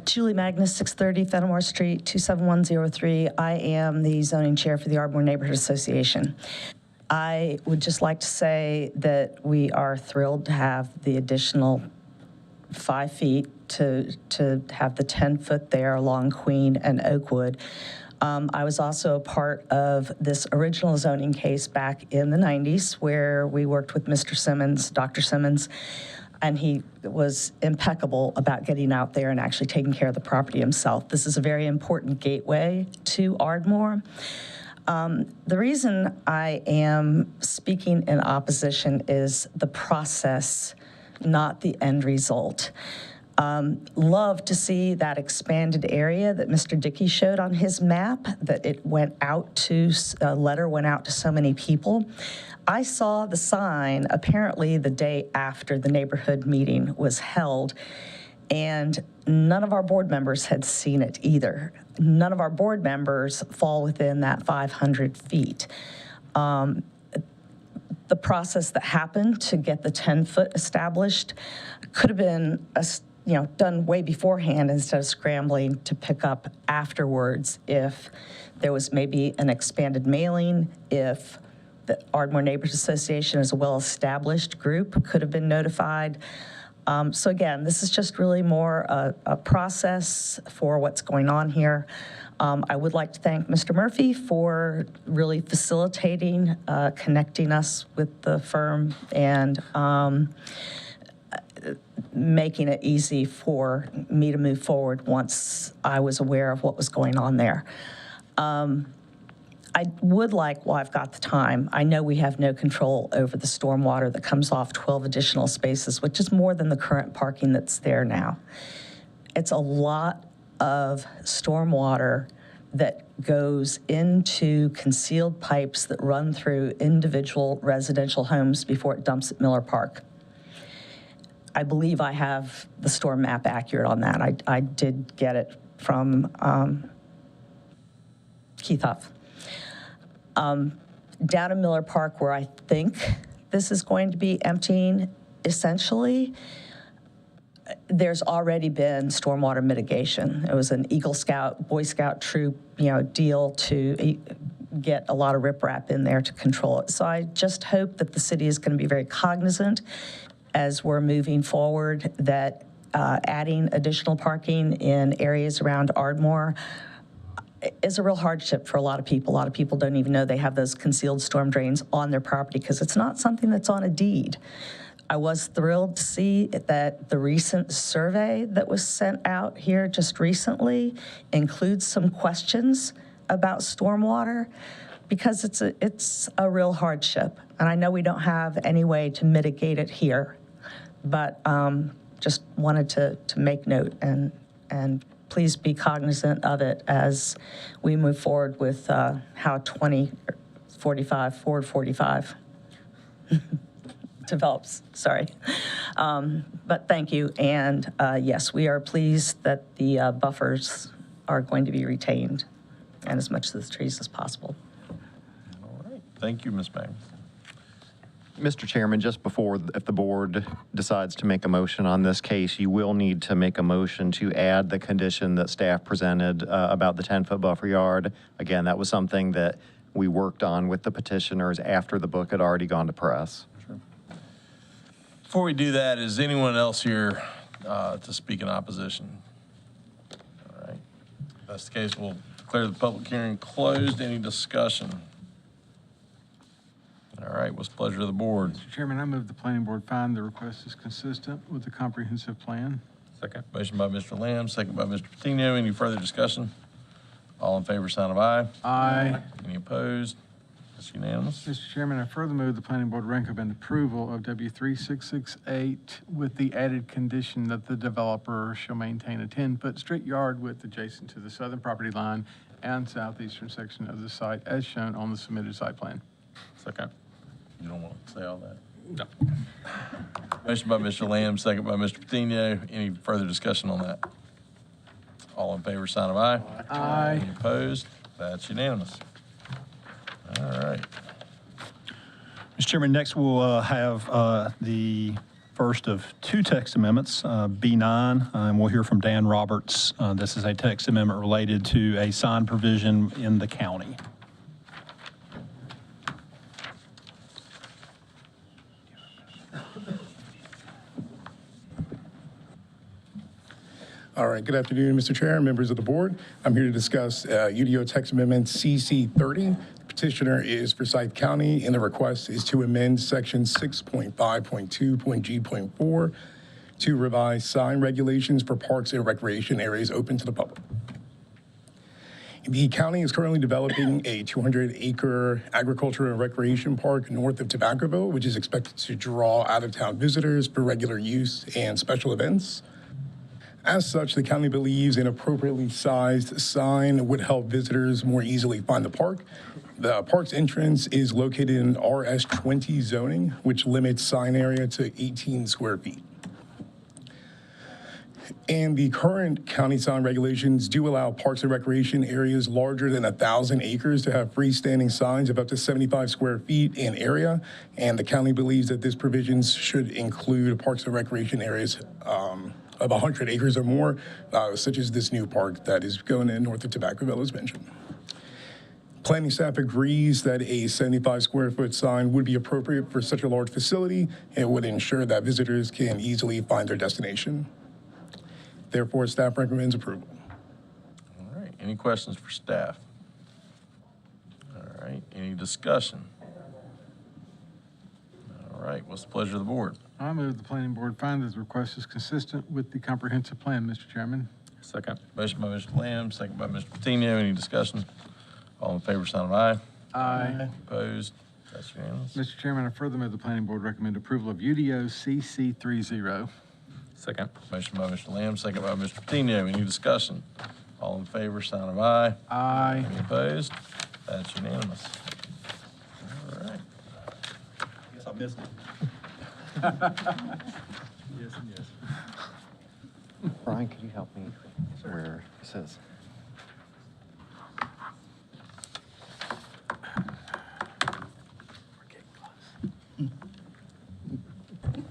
Julie Magnus, 630 Fenimore Street, 27103. I am the zoning chair for the Ardmore Neighborhood Association. I would just like to say that we are thrilled to have the additional 5 feet to have the 10-foot there along Queen and Oakwood. I was also a part of this original zoning case back in the 90s where we worked with Mr. Simmons, Dr. Simmons, and he was impeccable about getting out there and actually taking care of the property himself. This is a very important gateway to Ardmore. The reason I am speaking in opposition is the process, not the end result. Love to see that expanded area that Mr. Dickey showed on his map, that it went out to, a letter went out to so many people. I saw the sign apparently the day after the neighborhood meeting was held, and none of our board members had seen it either. None of our board members fall within that 500 feet. The process that happened to get the 10-foot established could have been done way beforehand instead of scrambling to pick up afterwards. If there was maybe an expanded mailing, if the Ardmore Neighborhood Association is a well-established group, could have been notified. So again, this is just really more a process for what's going on here. I would like to thank Mr. Murphy for really facilitating, connecting us with the firm and making it easy for me to move forward once I was aware of what was going on there. I would like, while I've got the time, I know we have no control over the stormwater that comes off 12 additional spaces, which is more than the current parking that's there now. It's a lot of stormwater that goes into concealed pipes that run through individual residential homes before it dumps at Miller Park. I believe I have the storm map accurate on that. I did get it from Keith Huff. Down in Miller Park, where I think this is going to be emptying, essentially, there's already been stormwater mitigation. It was an Eagle Scout, Boy Scout troop, deal to get a lot of riprap in there to control it. So I just hope that the city is going to be very cognizant as we're moving forward that adding additional parking in areas around Ardmore is a real hardship for a lot of people. A lot of people don't even know they have those concealed storm drains on their property because it's not something that's on a deed. I was thrilled to see that the recent survey that was sent out here just recently includes some questions about stormwater because it's a real hardship. And I know we don't have any way to mitigate it here, but just wanted to make note and please be cognizant of it as we move forward with how 2045 develops, sorry. But thank you, and yes, we are pleased that the buffers are going to be retained and as much of the trees as possible. All right, Thank you, Ms. Magnus. Mr. Chairman, just before, if the board decides to make a motion on this case, you will need to make a motion to add the condition that staff presented about the 10-foot buffer yard. Again, that was something that we worked on with the petitioners after the book had already gone to press. Before we do that, is anyone else here to speak in opposition? All right. If that's the case, we'll declare the public hearing closed. Any discussion? All right, what's the pleasure of the board? Mr. Chairman, I move the planning board find the request is consistent with the comprehensive plan. Second. Motion by Mr. Lamb, second by Mr. Patino. Any further discussion? All in favor, sign of aye. Aye. Any opposed? That's unanimous. Mr. Chairman, I further move the planning board recommend approval of W3668 with the added condition that the developer shall maintain a 10-foot street yard width adjacent to the southern property line and southeastern section of the site as shown on the submitted site plan. Second. You don't want to say all that? No. Motion by Mr. Lamb, second by Mr. Patino. Any further discussion on that? All in favor, sign of aye. Aye. Any opposed? That's unanimous. All right. Mr. Chairman, next we'll have the first of two text amendments, B9, and we'll hear from Dan Roberts. This is a text amendment related to a sign provision in the county. All right, good afternoon, Mr. Chair and members of the board. I'm here to discuss UDO text amendment CC30. The petitioner is Forsyth County, and the request is to amend section 6.5.2.G.4 to revise sign regulations for parks and recreation areas open to the public. The county is currently developing a 200-acre agriculture and recreation park north of Tobaccoville, which is expected to draw out-of-town visitors for regular use and special events. As such, the county believes an appropriately sized sign would help visitors more easily find the park. The park's entrance is located in RS20 zoning, which limits sign area to 18 square feet. And the current county sign regulations do allow parks and recreation areas larger than 1,000 acres to have freestanding signs of up to 75 square feet in area. And the county believes that this provision should include parks and recreation areas of 100 acres or more, such as this new park that is going in north of Tobaccoville, as mentioned. Planning staff agrees that a 75 square foot sign would be appropriate for such a large facility and would ensure that visitors can easily find their destination. Therefore, staff recommends approval. All right, any questions for staff? All right, any discussion? All right, what's the pleasure of the board? I move the planning board find that the request is consistent with the comprehensive plan, Mr. Chairman. Second. Motion by Mr. Lamb, second by Mr. Patino. Any discussion? All in favor, sign of aye. Aye. Opposed? That's unanimous. Mr. Chairman, I further move the planning board recommend approval of UDO CC30. Second. Motion by Mr. Lamb, second by Mr. Patino. Any discussion? All in favor, sign of aye. Aye. Any opposed? That's unanimous. All right. I guess I missed it. Yes and yes. Brian, could you help me where it says?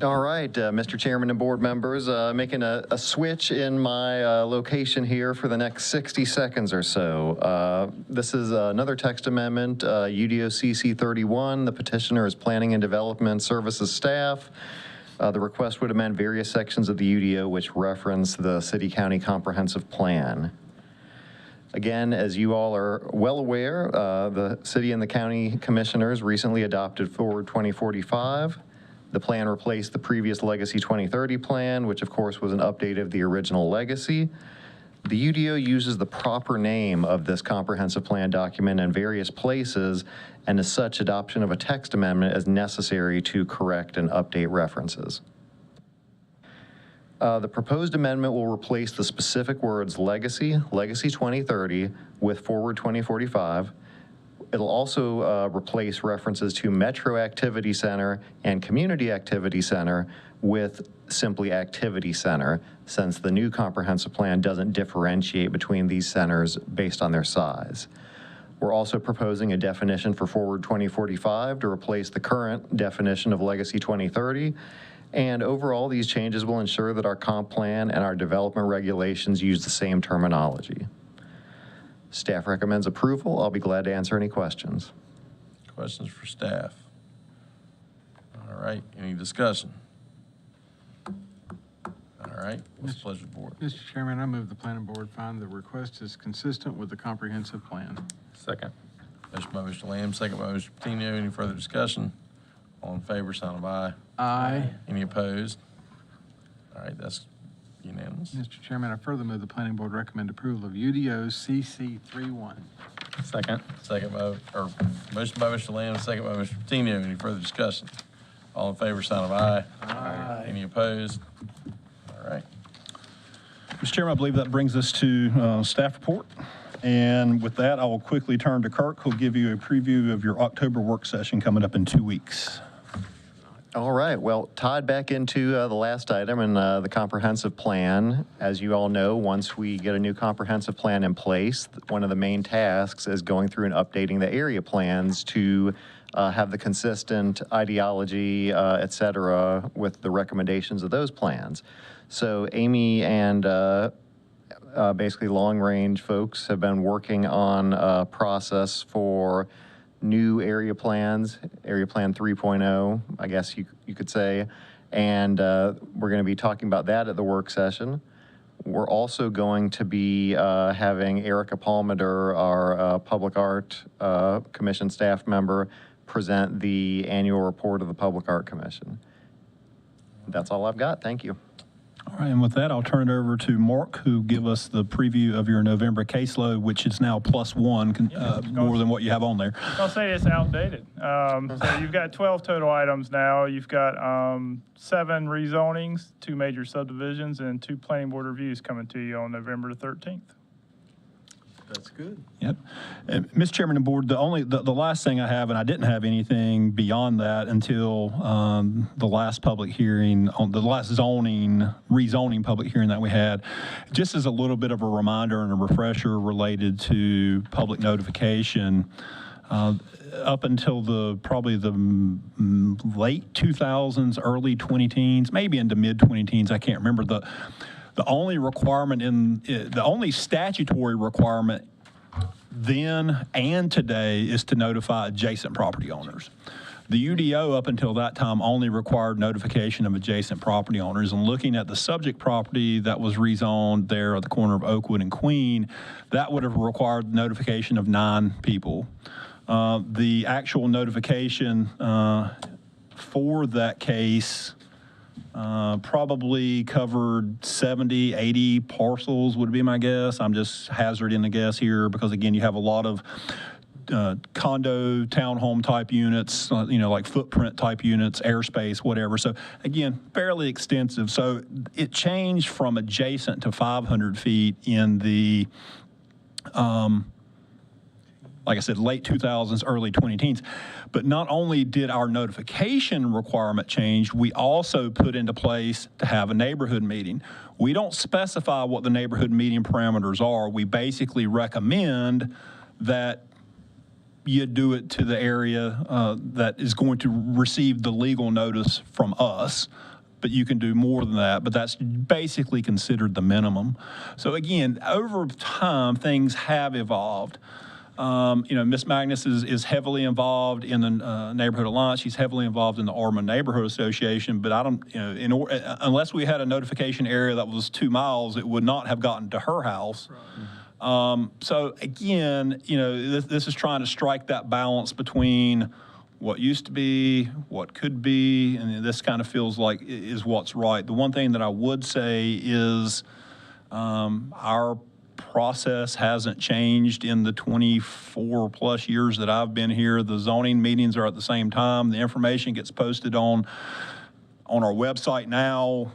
All right, Mr. Chairman and board members, making a switch in my location here for the next 60 seconds or so. This is another text amendment, UDO CC 31. The petitioner is Planning and Development Services staff. The request would amend various sections of the UDO which reference the city-county comprehensive plan. Again, as you all are well aware, the city and the county commissioners recently adopted Forward 2045. The plan replaced the previous Legacy 2030 plan, which of course was an update of the original Legacy. The UDO uses the proper name of this comprehensive plan document in various places, and as such, adoption of a text amendment is necessary to correct and update references. The proposed amendment will replace the specific words Legacy, Legacy 2030 with Forward 2045. It'll also replace references to Metro Activity Center and Community Activity Center with simply Activity Center, since the new comprehensive plan doesn't differentiate between these centers based on their size. We're also proposing a definition for Forward 2045 to replace the current definition of Legacy 2030. And overall, these changes will ensure that our comp plan and our development regulations use the same terminology. Staff recommends approval. I'll be glad to answer any questions. Questions for staff? All right, any discussion? All right, what's the pleasure of the board? Mr. Chairman, I move the planning board find the request is consistent with the comprehensive plan. Second. Motion by Mr. Lamb, second by Mr. Patino. Any further discussion? All in favor, sign of aye. Aye. Any opposed? All right, that's unanimous. Mr. Chairman, I further move the planning board recommend approval of UDO CC 31. Second. Motion by Mr. Lamb, second by Mr. Patino. Any further discussion? All in favor, sign of aye. Aye. Any opposed? All right. Mr. Chairman, I believe that brings us to staff report. And with that, I will quickly turn to Kirk, who'll give you a preview of your October work session coming up in 2 weeks. All right, well, tied back into the last item and the comprehensive plan. As you all know, once we get a new comprehensive plan in place, one of the main tasks is going through and updating the area plans to have the consistent ideology, et cetera, with the recommendations of those plans. So Amy and basically long-range folks have been working on a process for new area plans, Area Plan 3.0, I guess you could say, and we're going to be talking about that at the work session. We're also going to be having Erica Palmader, our Public Art Commission staff member, present the annual report of the Public Art Commission. That's all I've got. Thank you. All right, and with that, I'll turn it over to Mark, who give us the preview of your November caseload, which is now +1, more than what you have on there. I'll say it's outdated. So you've got 12 total items now. You've got 7 rezonings, 2 major subdivisions, and 2 planning board reviews coming to you on November 13th. That's good. Yep. And Mr. Chairman and Board, the last thing I have, and I didn't have anything beyond that until the last public hearing, on the last rezoning public hearing that we had, just as a little bit of a reminder and a refresher related to public notification. Up until probably the late 2000s, early 20-teens, maybe into mid 20-teens, I can't remember, the only requirement the only statutory requirement then and today is to notify adjacent property owners. The UDO up until that time only required notification of adjacent property owners. And looking at the subject property that was rezoned there at the corner of Oakwood and Queen, that would have required notification of 9 people. The actual notification for that case probably covered 70, 80 parcels would be my guess. I'm just hazarding a guess here because, again, you have a lot of condo, townhome type units, like footprint type units, airspace, whatever. So, again, fairly extensive. So it changed from adjacent to 500 feet in the like I said, late 2000s, early 20-teens. But not only did our notification requirement change, we also put into place to have a neighborhood meeting. We don't specify what the neighborhood meeting parameters are. We basically recommend that you do it to the area that is going to receive the legal notice from us. But you can do more than that, but that's basically considered the minimum. So again, over time, things have evolved. Ms. Magnus is heavily involved in the Neighborhood Alliance. She's heavily involved in the Ormond Neighborhood Association. But I don't, unless we had a notification area that was 2 miles, it would not have gotten to her house. Right. So again, this is trying to strike that balance between what used to be, what could be, and this kind of feels like is what's right. The one thing that I would say is our process hasn't changed in the 24 plus years that I've been here. The zoning meetings are at the same time. The information gets posted on our website now.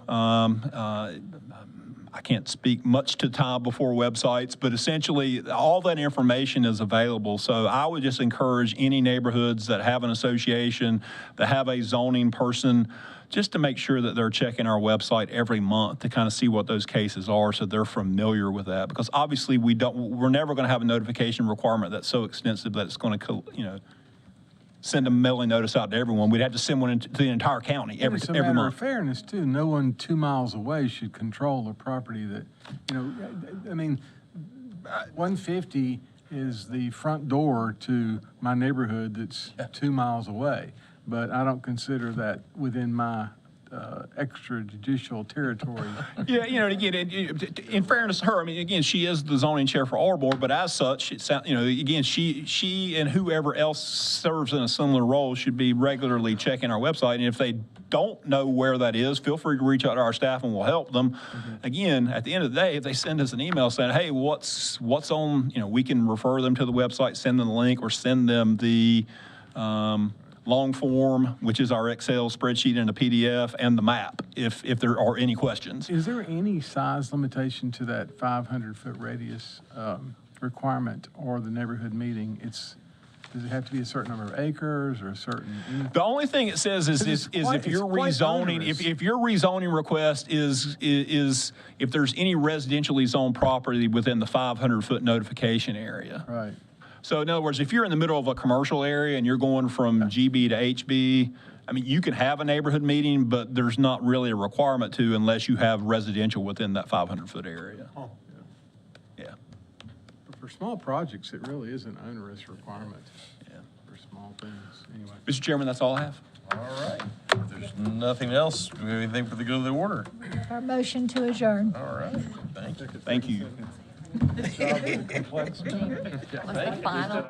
I can't speak much to time before websites, but essentially all that information is available. So I would just encourage any neighborhoods that have an association, that have a zoning person, just to make sure that they're checking our website every month to kind of see what those cases are, so they're familiar with that. Because obviously we're never going to have a notification requirement that's so extensive that it's going to, send a mailing notice out to everyone. We'd have to send one to the entire county every It's a matter month. of fairness, too. No one 2 miles away should control a property that, 150 is the front door to my neighborhood that's 2 miles away. But I don't consider that within my extrajudicial territory. Yeah, again, in fairness to her, again, she is the zoning chair for our board, but as such, again, she and whoever else serves in a similar role should be regularly checking our website. And if they don't know where that is, feel free to reach out to our staff and we'll help them. Again, at the end of the day, if they send us an email saying, hey, what's on, we can refer them to the website, send them the link, or send them the long form, which is our Excel spreadsheet and a PDF, and the map, if there are any questions. Is there any size limitation to that 500-foot radius requirement or the neighborhood meeting? Does it have to be a certain number of acres or a certain? The only thing it says is if you're rezoning, if your rezoning request is if there's any residentially zoned property within the 500-foot notification area. Right. So in other words, if you're in the middle of a commercial area and you're going from GB to HB, you can have a neighborhood meeting, but there's not really a requirement to unless you have residential within that 500-foot area. Oh, yeah. But for small projects, it really is an onerous requirement. Yeah. For small things, anyway. Mr. Chairman, that's all I have. All right. If there's nothing else, do we have anything for the good of the order? Our motion to adjourn. All right. Thank you. Thank you. Thank you. Final.